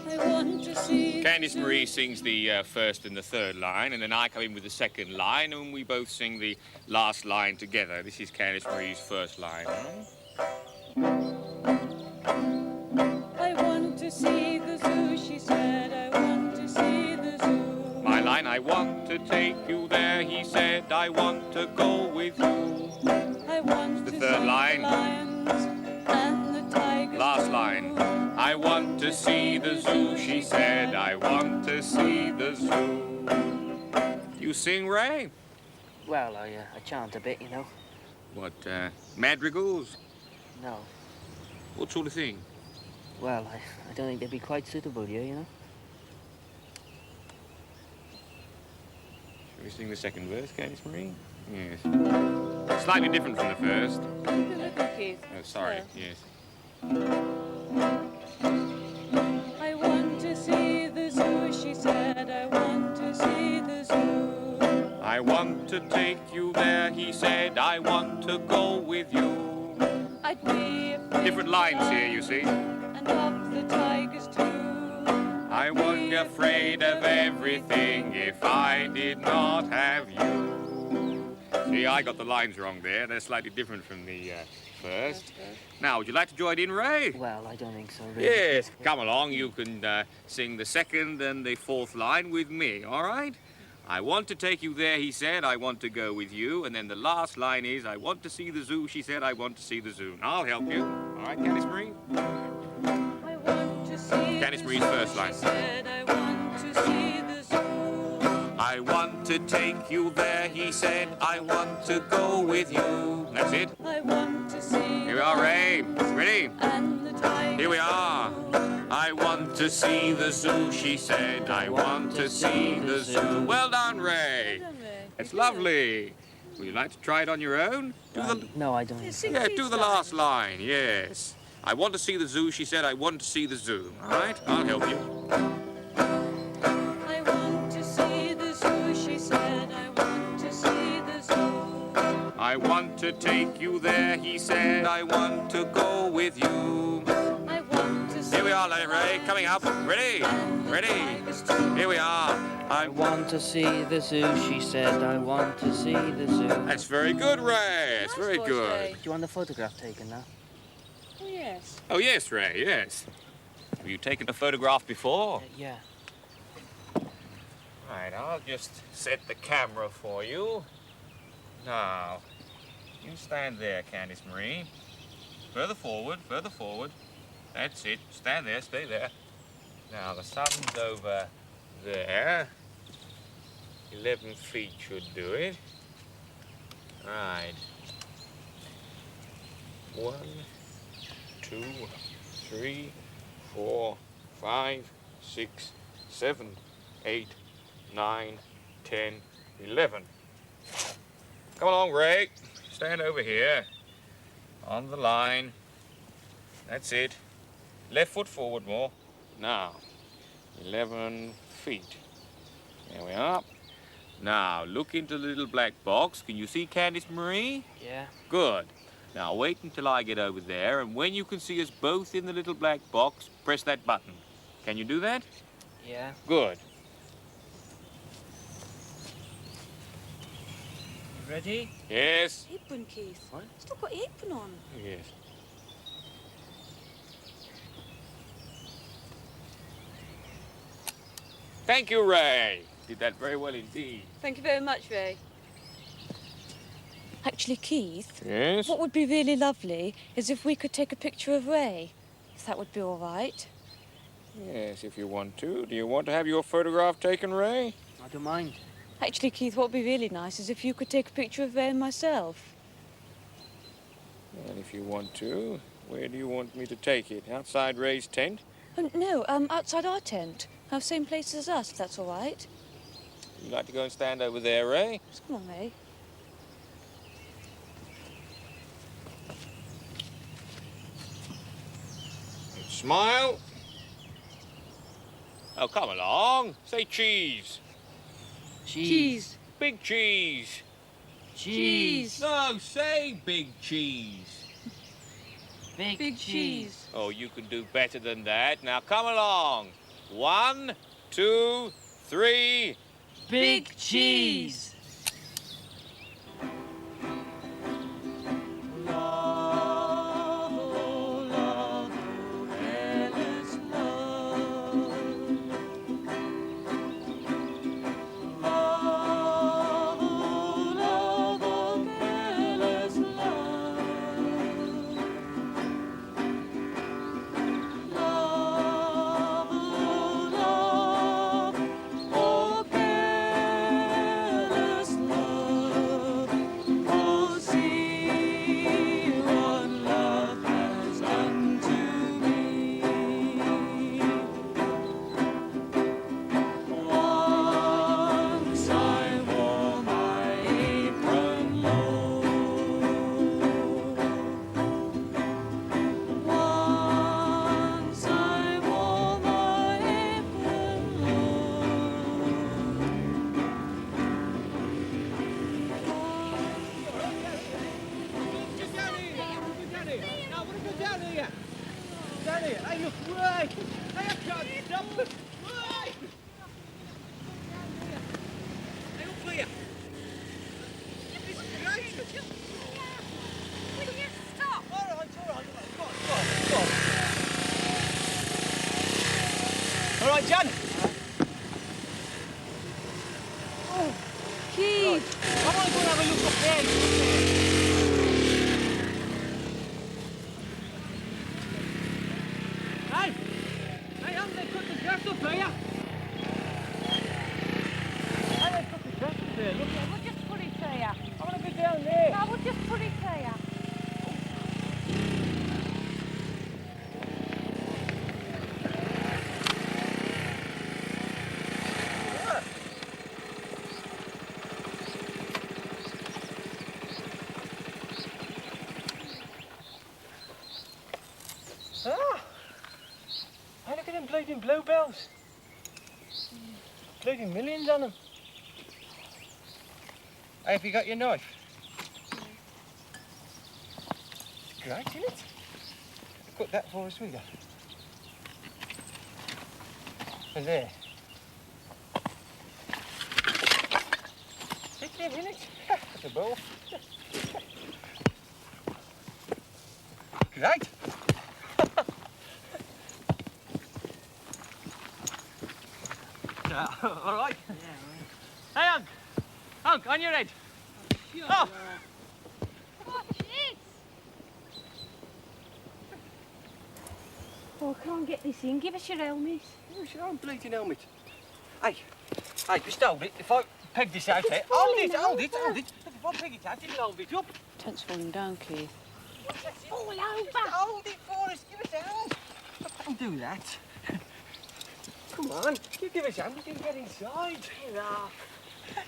Speaker 6: I want to see...
Speaker 1: Candice Marie sings the first and the third line, and then I come in with the second line, and we both sing the last line together. This is Candice Marie's first line.
Speaker 6: I want to see the zoo, she said. I want to see the zoo.
Speaker 1: My line, I want to take you there, he said. I want to go with you.
Speaker 6: I want
Speaker 1: The
Speaker 6: to
Speaker 1: third
Speaker 6: see
Speaker 1: line.
Speaker 6: the lions and the tigers.
Speaker 1: Last line. I want to see the zoo, she said. I want to see the zoo. You sing, Ray?
Speaker 5: Well, I chant a bit, you know.
Speaker 1: What, madrigals?
Speaker 5: No.
Speaker 1: What sort of thing?
Speaker 5: Well, I don't think they'd be quite suitable here, you know.
Speaker 1: Shall we sing the second verse, Candice Marie? Yes. Slightly different from the first.
Speaker 6: Look at Keith.
Speaker 1: Oh, sorry,
Speaker 6: There.
Speaker 1: yes.
Speaker 6: I want to see the zoo, she said. I want to see the zoo.
Speaker 1: I want to take you there, he said. I want to go with you.
Speaker 6: I'd be afraid
Speaker 1: Different lines here, you see.
Speaker 6: and of the tigers too.
Speaker 1: I won't be afraid of everything if I did not have you. See, I got the lines wrong there. They're slightly different from the first. Now, would you like to join in, Ray?
Speaker 5: Well, I don't think so, really.
Speaker 1: Yes, come along. You can sing the second and the fourth line with me, all right? I want to take you there, he said. I want to go with you. And then the last line is, I want to see the zoo, she said. I want to see the zoo. Now, I'll help you. All right, Candice Marie?
Speaker 6: I want to see
Speaker 1: Candice
Speaker 6: the
Speaker 1: Marie's
Speaker 6: zoo,
Speaker 1: first line.
Speaker 6: she said. I want to see the zoo.
Speaker 1: I want to take you there, he said. I want to go with you. That's it.
Speaker 6: I want to see
Speaker 1: Here we are, Ray. Ready?
Speaker 6: and the tigers
Speaker 1: Here we are. I want to see the zoo, she said. I want to see the zoo. Well done, Ray. It's lovely. Would you like to try it on your own?
Speaker 5: No, I don't.
Speaker 1: Yeah, do the last line, yes. I want to see the zoo, she said. I want to see the zoo. All right? I'll help you.
Speaker 6: I want to see the zoo, she said. I want to see the zoo.
Speaker 1: I want to take you there, he said. I want to go with you.
Speaker 6: I want to see
Speaker 1: Here we are, Ray. Coming up. Ready? Ready? Here we are.
Speaker 5: I want to see the zoo, she said. I want to see the zoo.
Speaker 1: That's very good, Ray. That's very good.
Speaker 5: Do you want the photograph taken now?
Speaker 6: Oh, yes.
Speaker 1: Oh, yes, Ray, yes. Have you taken a photograph before?
Speaker 5: Yeah.
Speaker 1: Right, I'll just set the camera for you. Now, you stand there, Candice Marie. Further forward, further forward. That's it. Stand there, stay there. Now, the sun's over there. 11 feet should do it. Right. 1, 2, 3, 4, 5, 6, 7, 8, 9, 10, 11. Come along, Ray. Stand over here. On the line. That's it. Left foot forward more. Now, 11 feet. There we are. Now, look into the little black box. Can you see Candice Marie?
Speaker 5: Yeah.
Speaker 1: Good. Now, wait until I get over there, and when you can see us both in the little black box, press that button. Can you do that?
Speaker 5: Yeah.
Speaker 1: Good.
Speaker 5: Ready?
Speaker 1: Yes?
Speaker 7: Apron, Keith.
Speaker 1: What?
Speaker 7: Still got the apron on.
Speaker 1: Yes. Thank you, Ray. Did that very well indeed.
Speaker 7: Thank you very much, Ray. Actually, Keith,
Speaker 1: Yes?
Speaker 7: what would be really lovely is if we could take a picture of Ray. If that would be all right.
Speaker 1: Yes, if you want to. Do you want to have your photograph taken, Ray?
Speaker 5: I don't mind.
Speaker 7: Actually, Keith, what would be really nice is if you could take a picture of Ray and myself.
Speaker 1: Well, if you want to. Where do you want me to take it? Outside Ray's tent?
Speaker 7: Oh, no, outside our tent. Same place as us, if that's all right.
Speaker 1: You'd like to go and stand over there, Ray?
Speaker 7: Just come on, Ray.
Speaker 1: Smile. Oh, come along. Say cheese.
Speaker 5: Cheese.
Speaker 1: Big cheese.
Speaker 5: Cheese.
Speaker 1: No, say big cheese.
Speaker 5: Big cheese.
Speaker 1: Oh, you can do better than that. Now, come along. 1, 2, 3.
Speaker 5: Big cheese. All right, Jan.
Speaker 7: Oh, Keith.
Speaker 5: I want to go and have a look up there. Hey! Hey, haven't they cut the grass up here? Hey, they cut the grass up there. Look,
Speaker 3: We'll just put it here.
Speaker 5: I want to go down there.
Speaker 3: No, we'll just put it here.
Speaker 5: Ah! Hey, look at them bleeding bluebells. Bleeding millions on them. Hey, have you got your knife? It's great, isn't it? Cut that for us, will you? And there. It's him, isn't it? That's a ball. Great. All right. Hey, Unc, on your head. Oh.
Speaker 3: Oh, I can't get this in. Give us your helmet.
Speaker 5: Where's your own bleeding helmet? Hey, just hold it. If I peg this out there,
Speaker 3: It's
Speaker 5: hold
Speaker 3: falling
Speaker 5: it. Look,
Speaker 3: over.
Speaker 5: if I peg it out, it'll hold it up.
Speaker 7: Tent's falling down, Keith.
Speaker 3: Fall over.
Speaker 5: Hold it for us. Give us a hand. Don't do that. Come on, you give us a hand. We can get inside.
Speaker 3: Get off.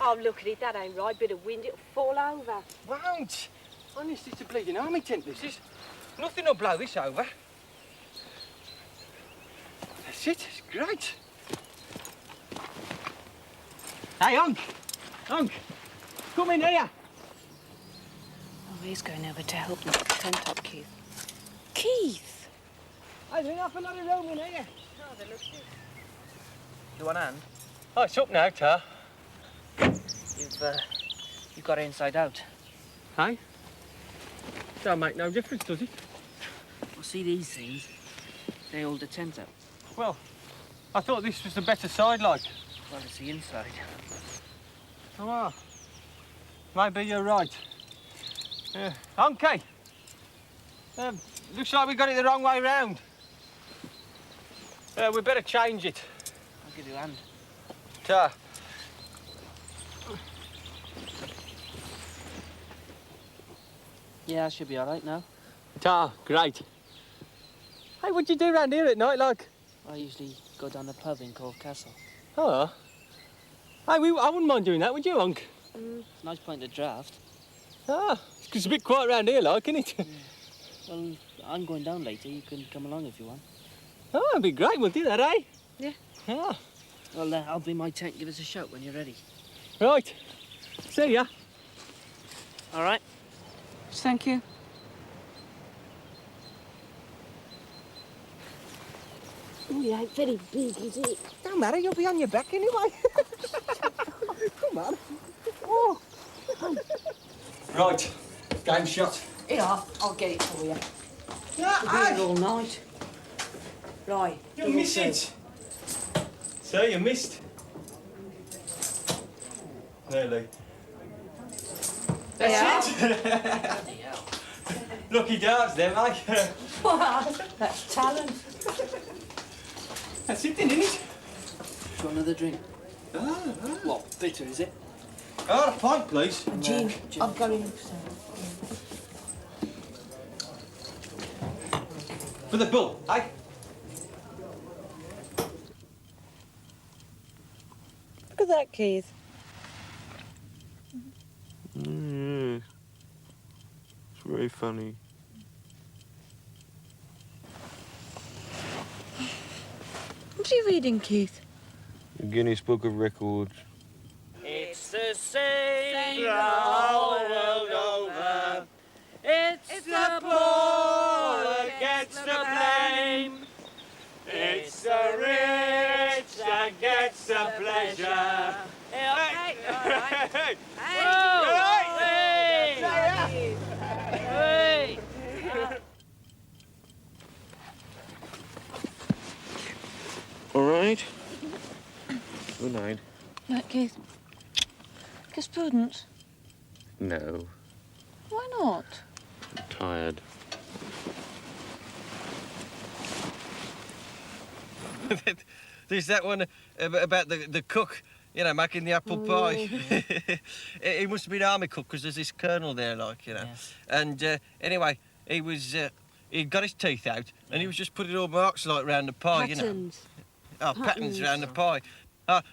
Speaker 3: Oh, look at it. That ain't right. Bit of wind, it'll fall over.
Speaker 5: Won't. Honest, it's a bleeding army tent, this is. Nothing will blow this over. That's it. It's great. Hey, Unc. Unc, come in here.
Speaker 7: Oh, he's going over to help me put the tent up, Keith. Keith!
Speaker 5: I've been off a lot of room in here. Oh, they look good. You want a hand? Oh, it's up now, Tar.
Speaker 9: You've got it inside out.
Speaker 5: Hey? Don't make no difference, does it?
Speaker 9: Well, see these things? They hold the tent up.
Speaker 5: Well, I thought this was the better side, like.
Speaker 9: Well, it's the inside.
Speaker 5: Oh, well. Maybe you're right. Okay. Looks like we got it the wrong way round. We better change it.
Speaker 9: I'll give you a hand.
Speaker 5: Ta.
Speaker 9: Yeah, I should be all right now.
Speaker 5: Ta, great. Hey, what do you do round here at night, like?
Speaker 9: I usually go down the pub in Cove Castle.
Speaker 5: Oh. Hey, I wouldn't mind doing that, would you, Unc?
Speaker 9: It's a nice point to draft.
Speaker 5: Ah, it's a bit quiet round here, like, isn't it?
Speaker 9: Yeah. Well, I'm going down later. You can come along if you want.
Speaker 5: Oh, that'd be great. We'll do that, eh?
Speaker 9: Yeah.
Speaker 5: Ah,
Speaker 9: Well, I'll be in my tent. Give us a shout when you're ready.
Speaker 5: right. See ya.
Speaker 9: All right?
Speaker 7: Thank you.
Speaker 3: Oh, you ain't very big, is it?
Speaker 5: Don't matter, you'll be on your back anyway. Come on. Oh. Right, game shot.
Speaker 3: Here, I'll get it for you.
Speaker 5: Yeah,
Speaker 3: I've been all night. Right.
Speaker 5: You missed it. So you missed. Nearly. That's it. Lucky dogs, them, mate.
Speaker 3: That's talent.
Speaker 5: That's it, then, isn't it?
Speaker 9: Do you want another drink? What, bitter, is it?
Speaker 5: Oh, a pint, please.
Speaker 3: Gin. I've got him.
Speaker 5: For the bull, eh?
Speaker 6: Look at that, Keith.
Speaker 1: It's very funny.
Speaker 6: What are you reading, Keith?
Speaker 1: The Guinness Book of Records.
Speaker 5: It's the same the whole world over. It's the poor that gets the blame. It's the rich that gets the pleasure. Hey! Hey! Hey!
Speaker 1: All right. Good night.
Speaker 7: Right, Keith. Kiss Prudence.
Speaker 1: No,
Speaker 7: Why not?
Speaker 1: I'm tired.
Speaker 5: There's that one about the cook, you know, making the apple pie. He must have been army cook because there's this colonel there, like, you know.
Speaker 9: Yeah.
Speaker 5: And anyway, he was he'd got his teeth out and he was just putting all marks like round the pie, you know.
Speaker 3: Patterns.
Speaker 5: Oh, patterns round the pie.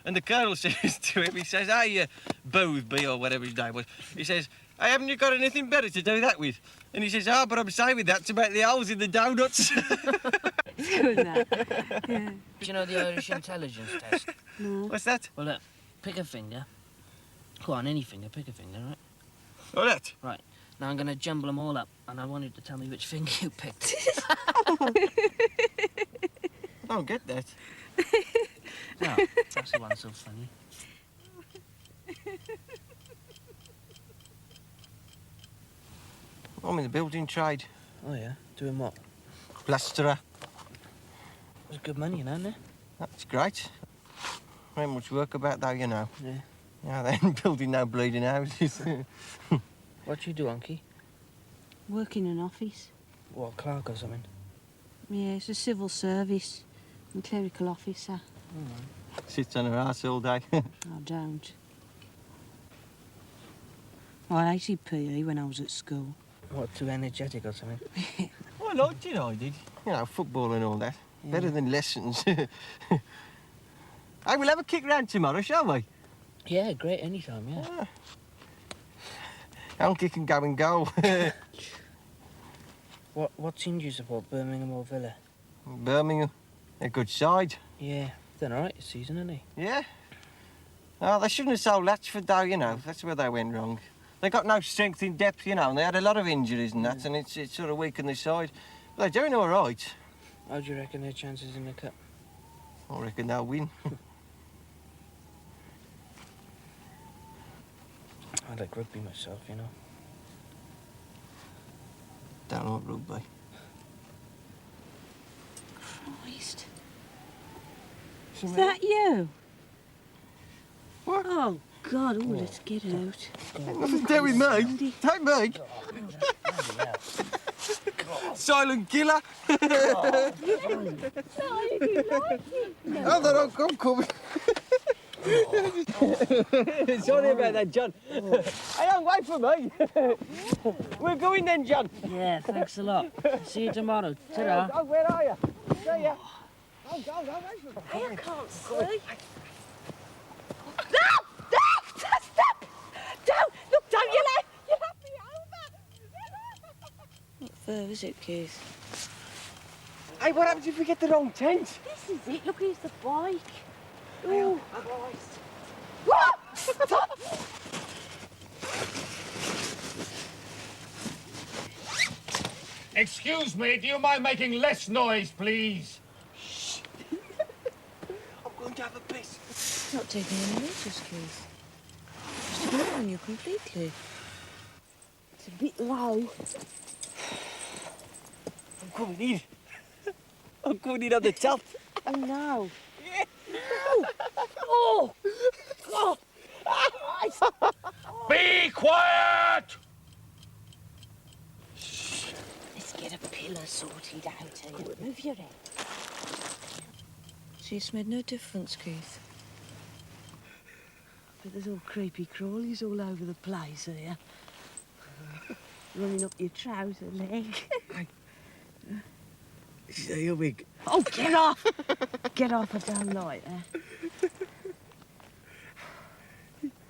Speaker 5: And the colonel says to him, he says, "Hey, Boothby," or whatever his name was. He says, "Hey, haven't you got anything better to do that with?" And he says, "Oh, but I'm saving that to make the holes in the donuts."
Speaker 7: Good, that. Yeah.
Speaker 9: Do you know the Irish intelligence test?
Speaker 7: No.
Speaker 5: What's that?
Speaker 9: Well, look, pick a finger. Go on, any finger, pick a finger, right?
Speaker 5: Oh, that?
Speaker 9: Right. Now I'm going to jumble them all up, and I want you to tell me which finger you picked.
Speaker 5: I don't get that.
Speaker 9: No, that's the one so funny.
Speaker 5: I'm in the building trade.
Speaker 9: Oh, yeah? Doing what?
Speaker 5: Plasterer.
Speaker 9: There's good money in, isn't there?
Speaker 5: That's great. Ain't much work about though, you know.
Speaker 9: Yeah.
Speaker 5: Yeah, they ain't building no bleeding houses.
Speaker 9: What do you do, Unky?
Speaker 6: Work in an office.
Speaker 9: What, clerk or something?
Speaker 6: Yeah, it's a civil service. I'm clerical officer.
Speaker 5: Sits on her arse all day.
Speaker 6: I don't. I hated PE when I was at school.
Speaker 9: What, too energetic or something?
Speaker 5: I liked it, I did. You know, football and all that. Better than lessons. Hey, we'll have a kick round tomorrow, shall we?
Speaker 9: Yeah, great, anytime, yeah.
Speaker 5: Unky can go and goal.
Speaker 9: What team do you support, Birmingham or Villa?
Speaker 5: Oh, Birmingham, a good side.
Speaker 9: Yeah, done all right this season, hasn't he?
Speaker 5: Yeah.
Speaker 10: Oh, they shouldn't have sold Latchford, though, you know. That's where they went wrong. They got no strength in depth, you know, and they had a lot of injuries and that, and it's sort of weakened their side. But they're doing all right.
Speaker 9: How do you reckon their chances in the cup?
Speaker 10: I reckon they'll win.
Speaker 9: I like rugby myself, you know.
Speaker 10: Don't like rugby.
Speaker 11: Christ. Is that you?
Speaker 10: What?
Speaker 11: Oh, God, oh, let's get out.
Speaker 10: Nothing to do with me. Take me. Silent killer. Oh, I'm coming. Sorry about that, John. Hey, don't wait for me. We're going then, John.
Speaker 9: Yeah, thanks a lot. See you tomorrow. Ta-ra.
Speaker 10: Oh, where are you? See ya. Oh, go, don't wait for me.
Speaker 11: Hey, I can't see. Stop! Don't! Look, don't you let me over!
Speaker 2: What fur is it, Keith?
Speaker 10: Hey, what happens if we get the wrong tent?
Speaker 11: This is it. Look, here's the bike.
Speaker 10: Oh,
Speaker 11: What? Stop!
Speaker 4: Excuse me, do you mind making less noise, please?
Speaker 10: I'm going to have a piss.
Speaker 2: It's not taking any notice, Keith. Just ignoring you completely.
Speaker 11: It's a bit low.
Speaker 10: I'm coming in. I'm coming in on the top.
Speaker 11: Oh, no.
Speaker 10: Yeah.
Speaker 11: Oh! God!
Speaker 4: Be quiet!
Speaker 11: Let's get a pillar sorted out here. Move your head.
Speaker 2: She's made no difference, Keith.
Speaker 11: But there's all creepy crawlies all over the place here. Running up your trouser leg.
Speaker 10: See you, big.
Speaker 11: Oh, get off! Get off, I don't like that.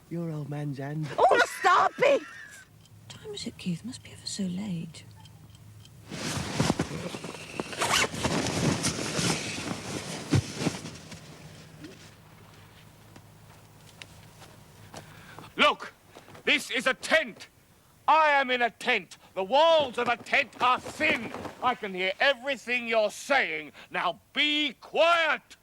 Speaker 10: Your old man's hand.
Speaker 11: Oh, stop it!
Speaker 2: What time is it, Keith? Must be ever so late.
Speaker 1: Look, this is a tent. I am in a tent. The walls of a tent are thin. I can hear everything you're saying. Now be quiet.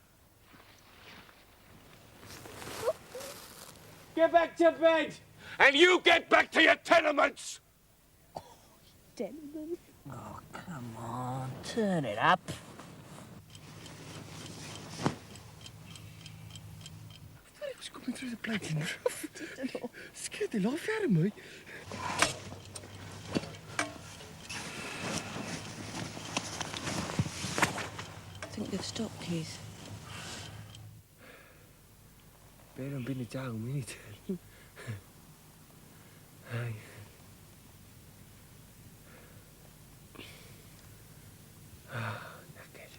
Speaker 10: Get back to bed.
Speaker 1: And you get back to your tenements.
Speaker 11: Tenement.
Speaker 9: Oh, come on. Turn it up.
Speaker 10: I thought it was coming through the plating roof. Scared the life out of me.
Speaker 2: I think they've stopped, Keith.
Speaker 10: Better been at home, innit? Aye. Ah, knackered.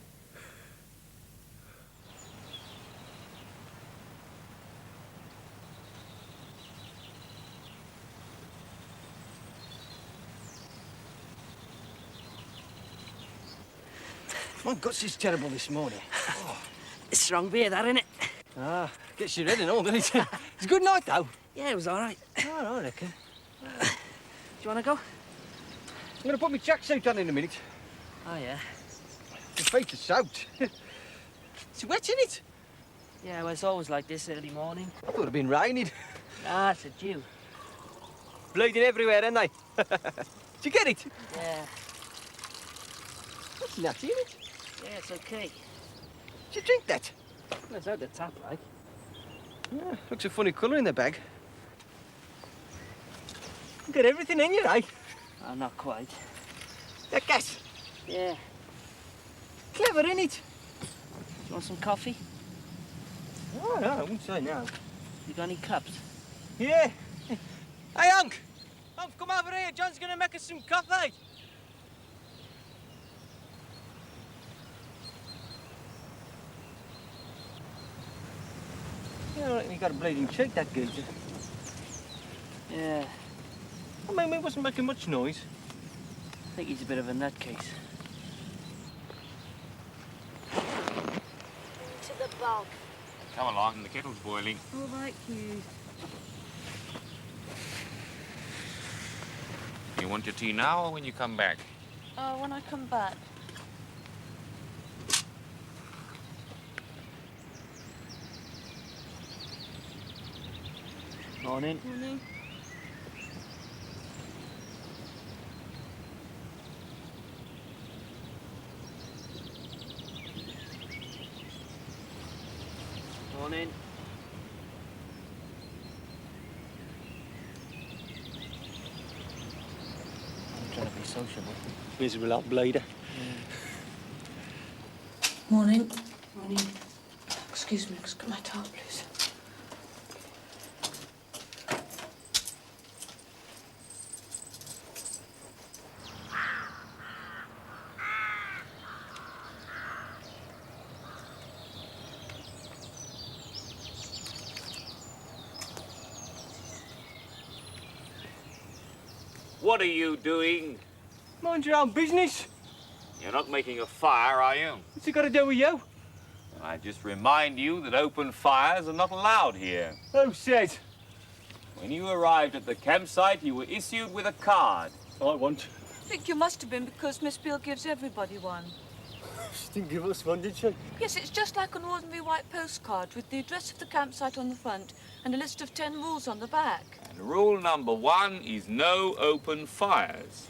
Speaker 10: My guts is terrible this morning. Oh.
Speaker 9: It's strong beer, that, innit?
Speaker 10: Ah, gets you red and all, doesn't it? It's a good night, though.
Speaker 9: Yeah, it was all right.
Speaker 10: Oh, I reckon.
Speaker 9: Do you want to go?
Speaker 10: I'm going to put my tracksuit on in a minute.
Speaker 9: Oh, yeah.
Speaker 10: My feet are soaked. It's wet, isn't it?
Speaker 9: Yeah, well, it's always like this early morning.
Speaker 10: I thought it'd been raining.
Speaker 9: Ah, it's a dew.
Speaker 10: Bleeding everywhere, aren't they? Did you get it?
Speaker 9: Yeah.
Speaker 10: That's nasty, isn't it?
Speaker 9: Yeah, it's okay.
Speaker 10: Did you drink that?
Speaker 9: Well, it's out the tap, like.
Speaker 10: Yeah, looks a funny colour in the bag. You got everything in you, eh?
Speaker 9: Oh, not quite.
Speaker 10: That gas.
Speaker 9: Yeah.
Speaker 10: Clever, innit?
Speaker 9: You want some coffee?
Speaker 10: Oh, no, I wouldn't say no.
Speaker 9: You got any cups?
Speaker 10: Yeah. Hey, Unc! Unc, come over here. John's going to make us some coffee. Yeah, I reckon he got a bleeding cheek, that geezer.
Speaker 9: Yeah.
Speaker 10: I mean, he wasn't making much noise.
Speaker 9: I think he's a bit of a nutcase.
Speaker 11: To the bog.
Speaker 1: Come along, the kettle's boiling.
Speaker 6: All right, Hugh.
Speaker 1: You want your tea now or when you come back?
Speaker 7: Oh, when I come back.
Speaker 9: Morning.
Speaker 6: Morning.
Speaker 9: Morning. I'm trying to be sociable. Miserable old bleeder.
Speaker 7: Morning. Morning. Excuse me, just get my towel, please.
Speaker 1: What are you doing?
Speaker 10: Mind your own business.
Speaker 1: You're not making a fire, are you?
Speaker 10: What's it got to do with you?
Speaker 1: I just remind you that open fires are not allowed here.
Speaker 10: Who said?
Speaker 1: When you arrived at the campsite, you were issued with a card.
Speaker 10: I want.
Speaker 7: I think you must have been because Miss Beale gives everybody one.
Speaker 10: She didn't give us one, did she?
Speaker 7: Yes, it's just like an ordinary white postcard with the address of the campsite on the front and a list of 10 rules on the back.
Speaker 1: And rule number 1 is no open fires.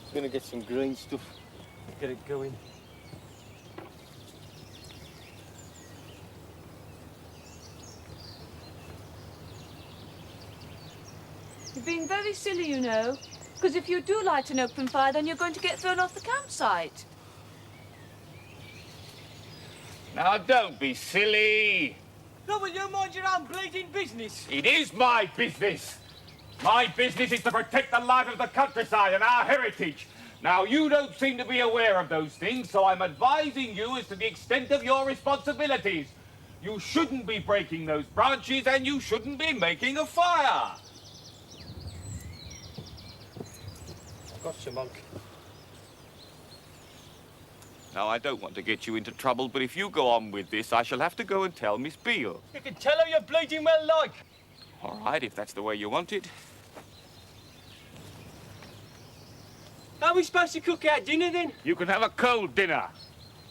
Speaker 10: I'm gonna get some green stuff. Get it going.
Speaker 7: You're being very silly, you know. Because if you do light an open fire, then you're going to get thrown off the campsite.
Speaker 1: Now, don't be silly.
Speaker 10: No, will you mind your own bleeding business?
Speaker 1: It is my business. My business is to protect the life of the countryside and our heritage. Now, you don't seem to be aware of those things, so I'm advising you as to the extent of your responsibilities. You shouldn't be breaking those branches and you shouldn't be making a fire.
Speaker 10: Gotcha, monk.
Speaker 1: Now, I don't want to get you into trouble, but if you go on with this, I shall have to go and tell Miss Beale.
Speaker 10: You can tell her you're bleeding well like.
Speaker 1: All right, if that's the way you want it.
Speaker 10: How are we supposed to cook our dinner then?
Speaker 1: You can have a cold dinner.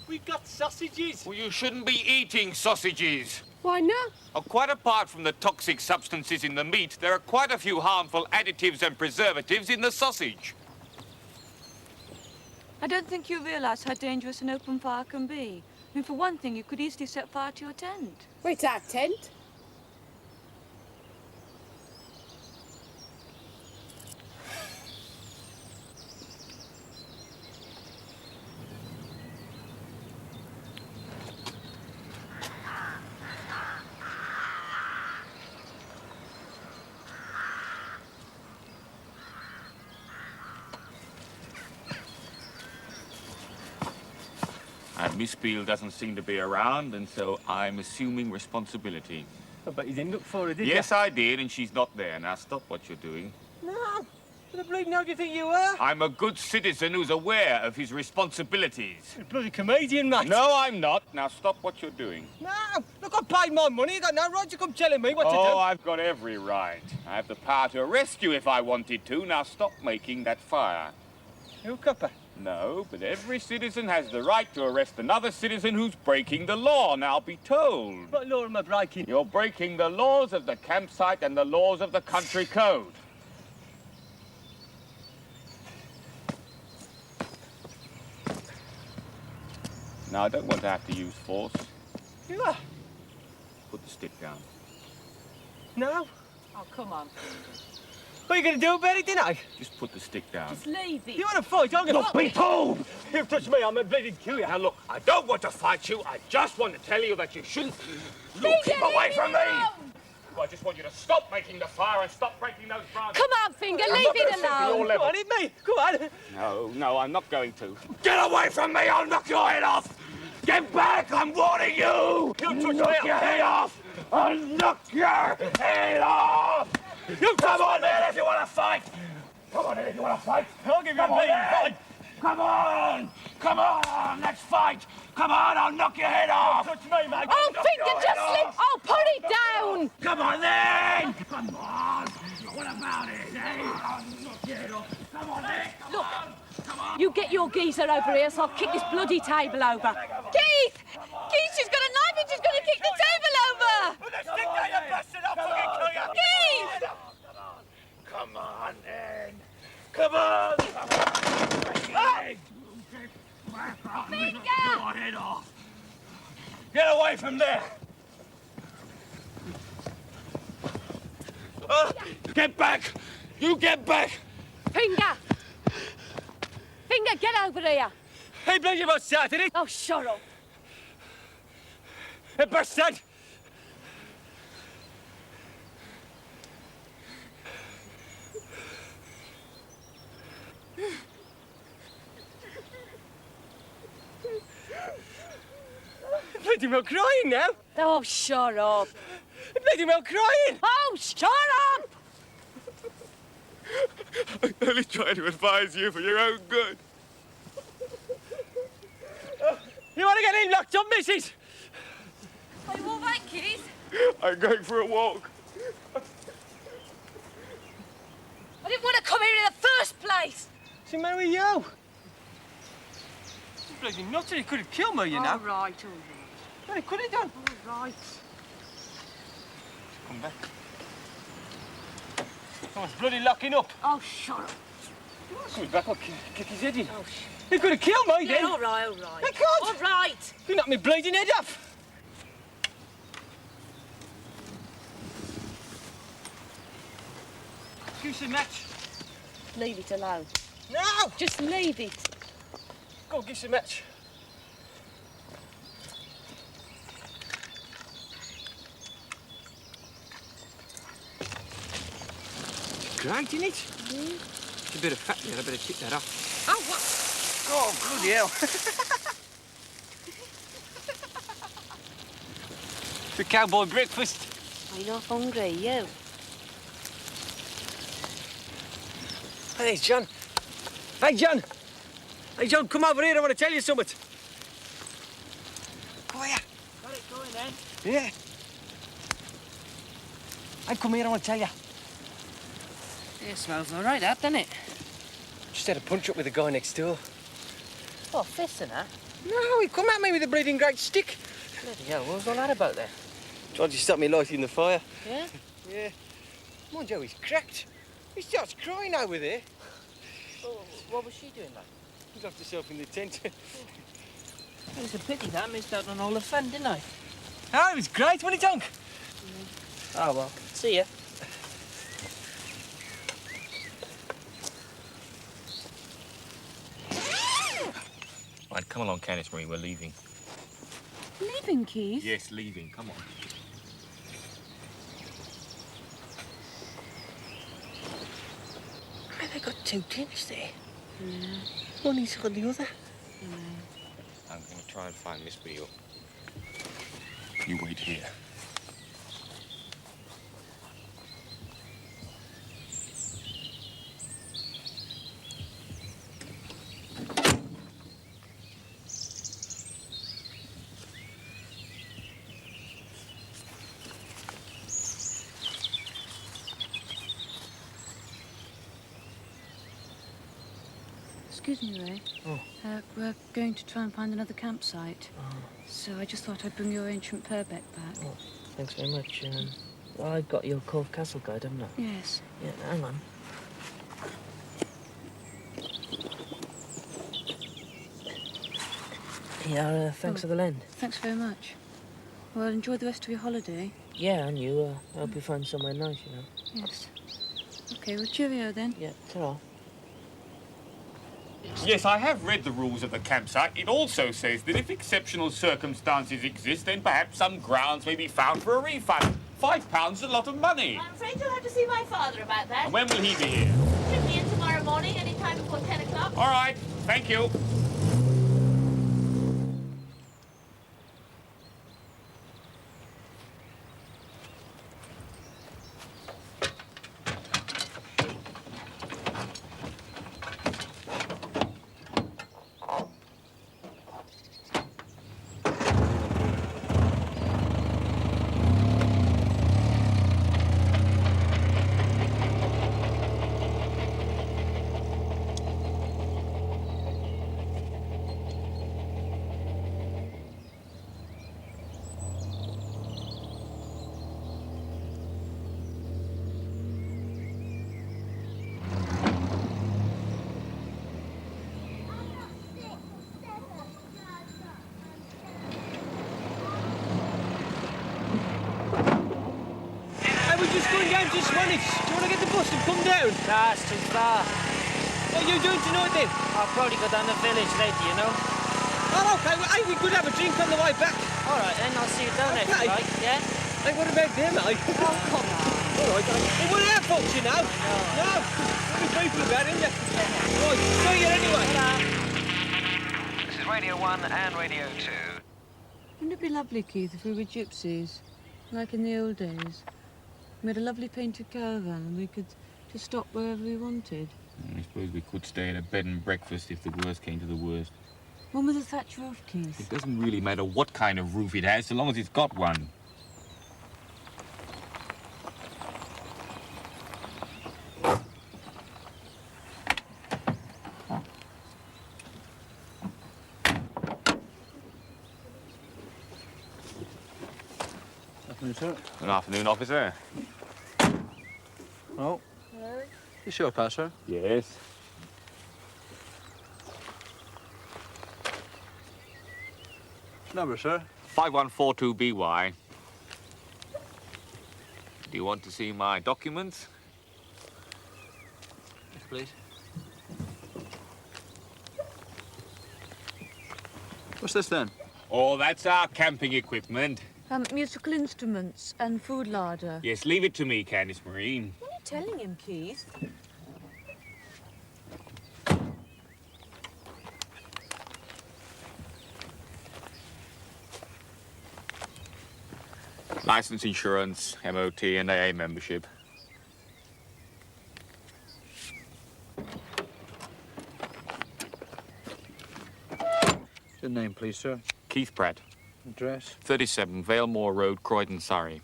Speaker 10: We've got sausages.
Speaker 1: Well, you shouldn't be eating sausages.
Speaker 11: Why not?
Speaker 1: Oh, quite apart from the toxic substances in the meat, there are quite a few harmful additives and preservatives in the sausage.
Speaker 7: I don't think you realise how dangerous an open fire can be. I mean, for one thing, you could easily set fire to your tent.
Speaker 11: Wait, our tent?
Speaker 1: And Miss Beale doesn't seem to be around, and so I'm assuming responsibility.
Speaker 10: I bet you didn't look for her, did
Speaker 1: Yes, I did, and she's not there. Now, stop what you're doing.
Speaker 10: you? No. What the bleeding hell do you think you were?
Speaker 1: I'm a good citizen who's aware of his responsibilities.
Speaker 10: You're a bloody comedian, mate.
Speaker 1: No, I'm not. Now, stop what you're doing.
Speaker 10: No. Look, I paid my money. You got no right to come telling me what to do.
Speaker 1: Oh, I've got every right. I have the power to arrest you if I wanted to. Now, stop making that fire.
Speaker 10: You copper.
Speaker 1: No, but every citizen has the right to arrest another citizen who's breaking the law. Now, be told.
Speaker 10: What law am I breaking?
Speaker 1: You're breaking the laws of the campsite and the laws of the country code. Now, I don't want to have to use force.
Speaker 10: You are?
Speaker 1: Put the stick down.
Speaker 10: No.
Speaker 3: Oh, come on.
Speaker 10: What are you going to do about it, didn't I?
Speaker 1: Just put the stick down.
Speaker 3: Just leave it.
Speaker 10: You want to fight? I'm going to...
Speaker 1: Be told!
Speaker 10: You touch me, I'm going to bleeding kill you.
Speaker 1: Now, look, I don't want to fight you. I just want to tell you that you shouldn't... You keep away from me! I just want you to stop making the fire and stop breaking those branches.
Speaker 3: Come on, Finger, leave it alone.
Speaker 10: Come on, hit me. Come on.
Speaker 1: No, I'm not going to. Get away from me! I'll knock your head off! Get back! I'm warning you!
Speaker 10: You touch
Speaker 1: knock
Speaker 10: me.
Speaker 1: your head off! I'll knock your head off! You come on in if you want to fight! Come on in if you want to fight!
Speaker 10: I'll give you a
Speaker 1: Come on
Speaker 10: bleeding
Speaker 1: in.
Speaker 10: fight.
Speaker 1: Come on! Come on! Let's fight! Come on, I'll knock your head off! Touch me, mate!
Speaker 3: Oh, Finger, just slip! Oh, put it down!
Speaker 1: Come on, then! Come on! What about it, eh? I'll knock your head off! Come on, then!
Speaker 3: Look, you get your geezer over here so I'll kick this bloody table over. Keith! Keith, she's got a knife and she's going to kick the table over!
Speaker 1: With a stick down your busted up, fucking kill you!
Speaker 3: Keith!
Speaker 1: Come on, then! Come on! Hey!
Speaker 3: Finger!
Speaker 1: Your head off! Get away from there! Get back! You get back!
Speaker 3: Finger! Finger, get over here!
Speaker 5: Hey, bloody bastard, did it?
Speaker 3: Oh, shut up.
Speaker 5: Hey, bastard! Bloody well crying now.
Speaker 3: Oh, shut up.
Speaker 5: Bloody well crying.
Speaker 3: Oh, shut up!
Speaker 1: I'm only trying to advise you for your own good.
Speaker 5: You want to get him locked up, missus?
Speaker 3: Are you all right, Keith?
Speaker 1: I'm going for a walk.
Speaker 3: I didn't want to come here in the first place.
Speaker 5: What's the matter with you? Bloody nutter, he could have killed me, you know.
Speaker 3: All right.
Speaker 5: Well, he could have done.
Speaker 3: All right.
Speaker 5: Come back. Someone's bloody locking up.
Speaker 3: Oh, shut up.
Speaker 5: Comes back, I'll kick his head in. Oh, he could have killed me, then.
Speaker 3: Yeah, all right, all right.
Speaker 5: I can't.
Speaker 3: All right.
Speaker 5: You knocked me bleeding head off. Excuse the match.
Speaker 3: Leave it alone.
Speaker 5: No!
Speaker 3: Just leave it.
Speaker 5: Go on, give us a match. Great, isn't it? It's a bit of fat there, I better tip that off.
Speaker 3: Oh, what?
Speaker 5: Oh, bloody hell. It's a cowboy breakfast.
Speaker 3: Are you not hungry, you?
Speaker 5: Hey, John. Hey, John. Hey, John, come over here. I want to tell you something. Come here.
Speaker 9: Got it going then.
Speaker 5: Yeah. Hey, come here. I want to tell you.
Speaker 9: Yeah, smells all right, that, doesn't it?
Speaker 5: Just had a punch-up with the guy next door.
Speaker 9: Oh, fisting, huh?
Speaker 5: No, he come at me with a bleeding great stick.
Speaker 9: Bloody hell, what was all that about then?
Speaker 5: Tried to stop me lighting the fire.
Speaker 9: Yeah?
Speaker 5: Yeah. Mind you, he's cracked. He starts crying over there.
Speaker 9: Well, what was she doing, like?
Speaker 5: He locked herself in the tent.
Speaker 9: It's a pity that I missed out on all the fun, didn't I?
Speaker 5: Oh, it was great, wasn't it, Dunk?
Speaker 9: Oh, well. See ya.
Speaker 1: Right, come along, Canis Marie, we're leaving.
Speaker 6: Leaving, Keith?
Speaker 1: Yes, leaving, come on.
Speaker 11: They got two tents there. One inside the other.
Speaker 1: I'm going to try and find Miss Beale. You wait here.
Speaker 6: Excuse me, Ray.
Speaker 11: Oh.
Speaker 6: We're going to try and find another campsite.
Speaker 11: Oh.
Speaker 6: So I just thought I'd bring your ancient Purbeck back.
Speaker 11: Oh, thanks very much. I've got your Cove Castle guide, haven't I?
Speaker 6: Yes.
Speaker 11: Yeah, hang on. Yeah, thanks for the lend.
Speaker 6: Thanks very much. Well, enjoy the rest of your holiday.
Speaker 11: Yeah, and you. I hope you find somewhere nice, you know.
Speaker 6: Yes. Okay, well, cheerio then.
Speaker 11: Yeah, ta-ra.
Speaker 1: Yes, I have read the rules of the campsite. It also says that if exceptional circumstances exist, then perhaps some grounds may be found for a refund. £5 is a lot of money.
Speaker 12: I'm afraid you'll have to see my father about that.
Speaker 1: And when will he be here?
Speaker 12: He'll be in tomorrow morning, any time before 10 o'clock.
Speaker 1: All right, thank you.
Speaker 10: going down to Swanage? Do you want to get the bus and come down?
Speaker 9: Nah, it's too far.
Speaker 10: What are you doing tonight then?
Speaker 9: I'll probably go down the village later, you know.
Speaker 10: Oh, okay. Well, hey, we could have a drink on the way back.
Speaker 9: All right, then. I'll see you down there, if you like, yeah?
Speaker 10: Hey, what about them, eh?
Speaker 9: Oh, come on.
Speaker 10: All right, well, we're our folks, you know. No. What are people about, isn't you? Right, see you anyway.
Speaker 13: This is Radio 1 and Radio 2.
Speaker 2: Wouldn't it be lovely, Keith, if we were gypsies, like in the old days? We had a lovely painted caravan and we could just stop wherever we wanted.
Speaker 1: I suppose we could stay at a bed and breakfast if the worst came to the worst.
Speaker 2: One with a thatch roof, Keith.
Speaker 1: It doesn't really matter what kind of roof it has, so long as it's got one.
Speaker 4: Afternoon, sir.
Speaker 1: Good afternoon, officer.
Speaker 4: Oh.
Speaker 2: Hello?
Speaker 4: You sure, pass, sir?
Speaker 1: Yes.
Speaker 4: Number, sir?
Speaker 1: 5142BY. Do you want to see my documents?
Speaker 4: Yes, please. What's this, then?
Speaker 1: Oh, that's our camping equipment.
Speaker 2: Musical instruments and food larder.
Speaker 1: Yes, leave it to me, Candice Marine.
Speaker 2: What are you telling him, Keith?
Speaker 1: License, insurance, MOT, and AA membership.
Speaker 4: Your name, please, sir.
Speaker 1: Keith Pratt.
Speaker 4: Address?
Speaker 1: 37 Valemore Road, Croydon, Surrey.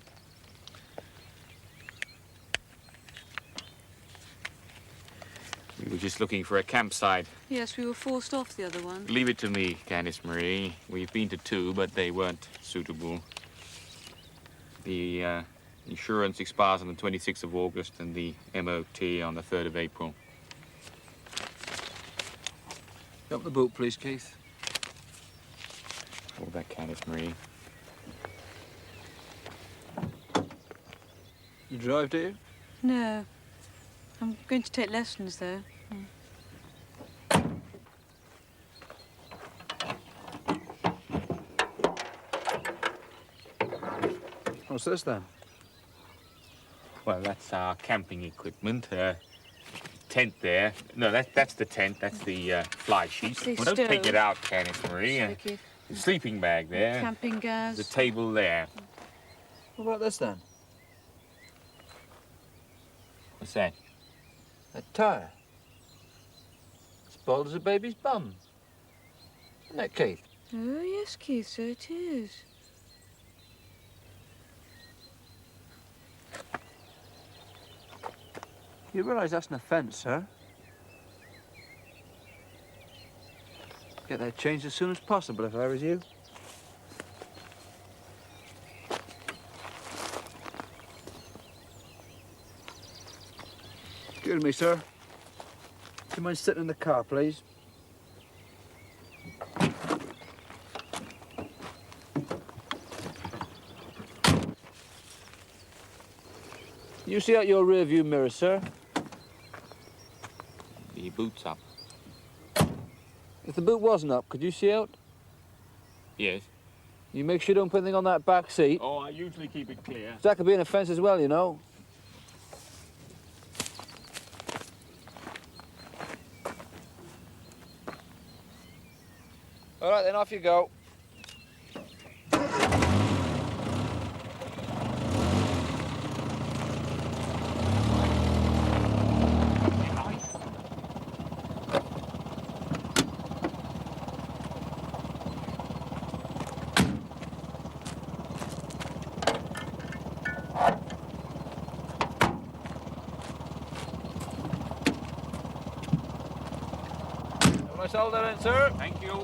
Speaker 1: We were just looking for a campsite.
Speaker 2: Yes, we were forced off the other one.
Speaker 1: Leave it to me, Candice Marie. We've been to 2, but they weren't suitable. The insurance expires on the 26th of August and the MOT on the 3rd of April.
Speaker 4: Up the boot, please, Keith.
Speaker 1: All that, Candice Marie.
Speaker 4: You drive, do you?
Speaker 2: No. I'm going to take lessons, though.
Speaker 4: What's this, then?
Speaker 1: Well, that's our camping equipment. Tent there. No, that's the tent. That's the fly sheet.
Speaker 2: The
Speaker 1: Well, don't take
Speaker 2: stove.
Speaker 1: it out, Candice Marie.
Speaker 2: Sorry, Keith.
Speaker 1: The sleeping bag there.
Speaker 2: Camping gas.
Speaker 1: The table there.
Speaker 4: What about this, then?
Speaker 1: What's that?
Speaker 4: A tire. As bald as a baby's bum. Isn't that, Keith?
Speaker 2: Oh, yes, Keith, so it is.
Speaker 4: You realise that's an offence, sir? Get that changed as soon as possible, if I was you. Excuse me, sir. Do you mind sitting in the car, please? You see out your rear view mirror, sir?
Speaker 1: The boot's up.
Speaker 4: If the boot wasn't up, could you see out?
Speaker 1: Yes.
Speaker 4: You make sure you don't put anything on that back seat.
Speaker 1: Oh, I usually keep it clear.
Speaker 4: That could be an offence as well, you know. All right, then off you go. Nice hold there, then, sir.
Speaker 1: Thank you.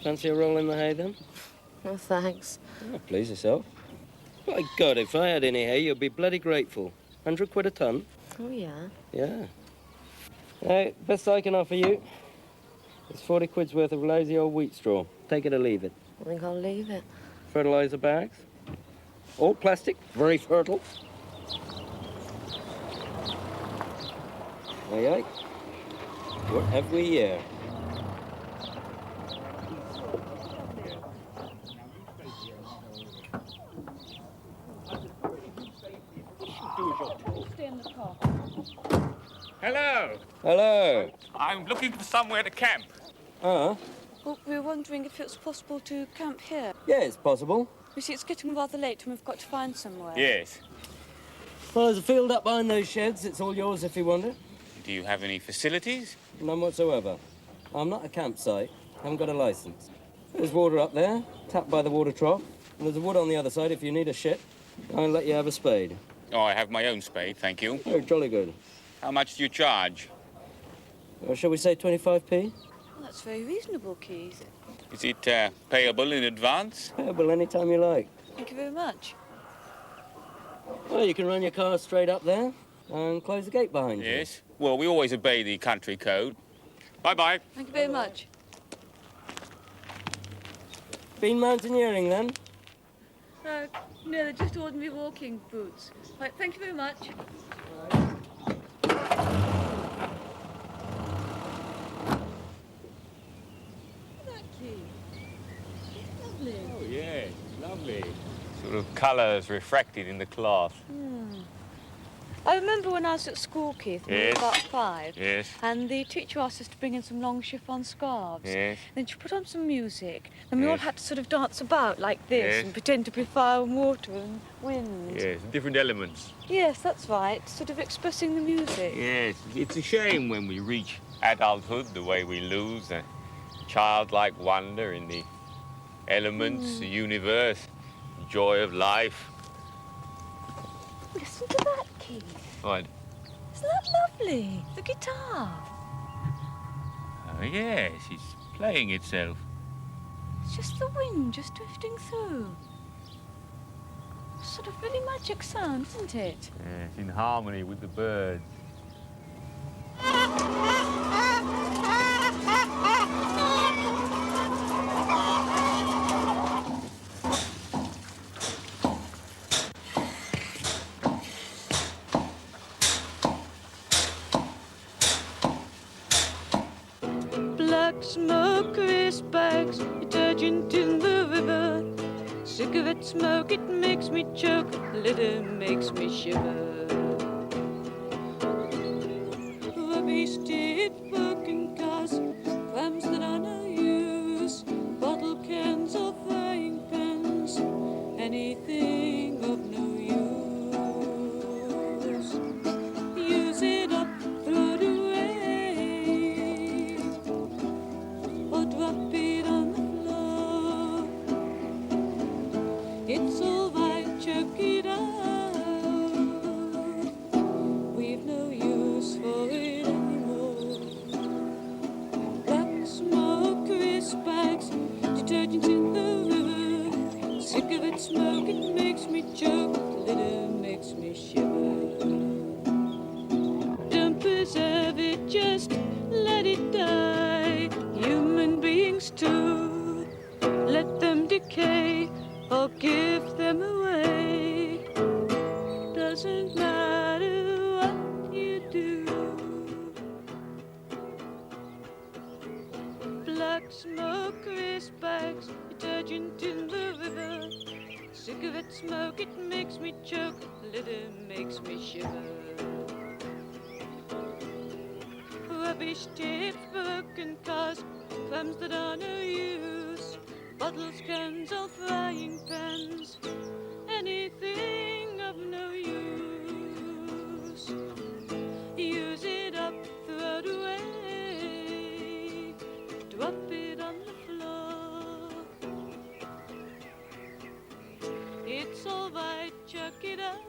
Speaker 5: Fancy a roll in the hay, then?
Speaker 3: Oh, thanks.
Speaker 5: Oh, please yourself. My God, if I had any hay, you'd be bloody grateful. £100 a ton?
Speaker 3: Oh, yeah?
Speaker 5: Yeah. Hey, best I can offer you is 40 quid's worth of lazy old wheat straw. Take it or leave it.
Speaker 3: I think I'll leave it.
Speaker 5: Fertilizer bags. All plastic, very fertile. Aye, aye. Work every year.
Speaker 6: Stay in the car.
Speaker 1: Hello.
Speaker 5: Hello.
Speaker 1: I'm looking for somewhere to camp.
Speaker 5: Uh-huh.
Speaker 7: Well, we were wondering if it's possible to camp here.
Speaker 5: Yeah, it's possible.
Speaker 7: You see, it's getting rather late and we've got to find somewhere.
Speaker 1: Yes.
Speaker 5: Well, there's a field up behind those sheds. It's all yours if you want it.
Speaker 1: Do you have any facilities?
Speaker 5: None whatsoever. I'm not a campsite. Haven't got a license. There's water up there, tapped by the water trough. And there's a wood on the other side if you need a shit. I'll let you have a spade.
Speaker 1: Oh, I have my own spade, thank you.
Speaker 5: Oh, jolly good.
Speaker 1: How much do you charge?
Speaker 5: Shall we say 25p?
Speaker 7: Well, that's very reasonable, Keith.
Speaker 1: Is it payable in advance?
Speaker 5: Payable any time you like.
Speaker 7: Thank you very much.
Speaker 5: Well, you can run your car straight up there and close the gate behind you.
Speaker 1: Yes. Well, we always obey the country code. Bye-bye.
Speaker 7: Thank you very much.
Speaker 5: Been mountaineering, then?
Speaker 7: No, they're just ordinary walking boots. Right, thank you very much.
Speaker 1: Oh, yes, lovely. Sort of colours refracted in the cloth.
Speaker 7: I remember when I was at school, Keith, when we were
Speaker 1: Yes.
Speaker 7: about 5.
Speaker 1: Yes.
Speaker 7: And the teacher asked us to bring in some long chiffon scarves.
Speaker 1: Yes.
Speaker 7: Then she put on some music. And we all
Speaker 1: Yes.
Speaker 7: had to sort of dance about like this
Speaker 1: Yes.
Speaker 7: and pretend to be fire and water and wind.
Speaker 1: Yes, different elements.
Speaker 7: Yes, that's right. Sort of expressing the music.
Speaker 1: Yes, it's a shame when we reach adulthood the way we lose a childlike wonder in the elements, the universe, the joy of life.
Speaker 7: Listen to that, Keith.
Speaker 1: What?
Speaker 7: Isn't that lovely? The guitar.
Speaker 1: Oh, yes, it's playing itself.
Speaker 7: It's just the wind just drifting through. Sort of really magic sound, isn't it?
Speaker 1: Yes, in harmony with the birds.
Speaker 6: Black smoke, crisp bags, detergent in the river. Cigarette smoke, it makes me choke, litter makes me shiver. Rubbish tip, broken cars, prams that are no use, bottle cans or frying pans, anything of no use. Use it up, throw it away, or drop it on the floor. It's all right, chuck it out. We've no use for it anymore. Black smoke, crisp bags, detergent in the river. Cigarette smoke, it makes me choke, litter makes me shiver. Don't preserve it, just let it die. Human beings too, let them decay or give them away. Doesn't matter what you do. Black smoke, crisp bags, detergent in the river. Cigarette smoke, it makes me choke, litter makes me shiver. Rubbish tips, broken cars, prams that are no use, bottles, cans, or frying pans, anything of no use. Use it up, throw it away, drop it on the floor. It's all right, chuck it out.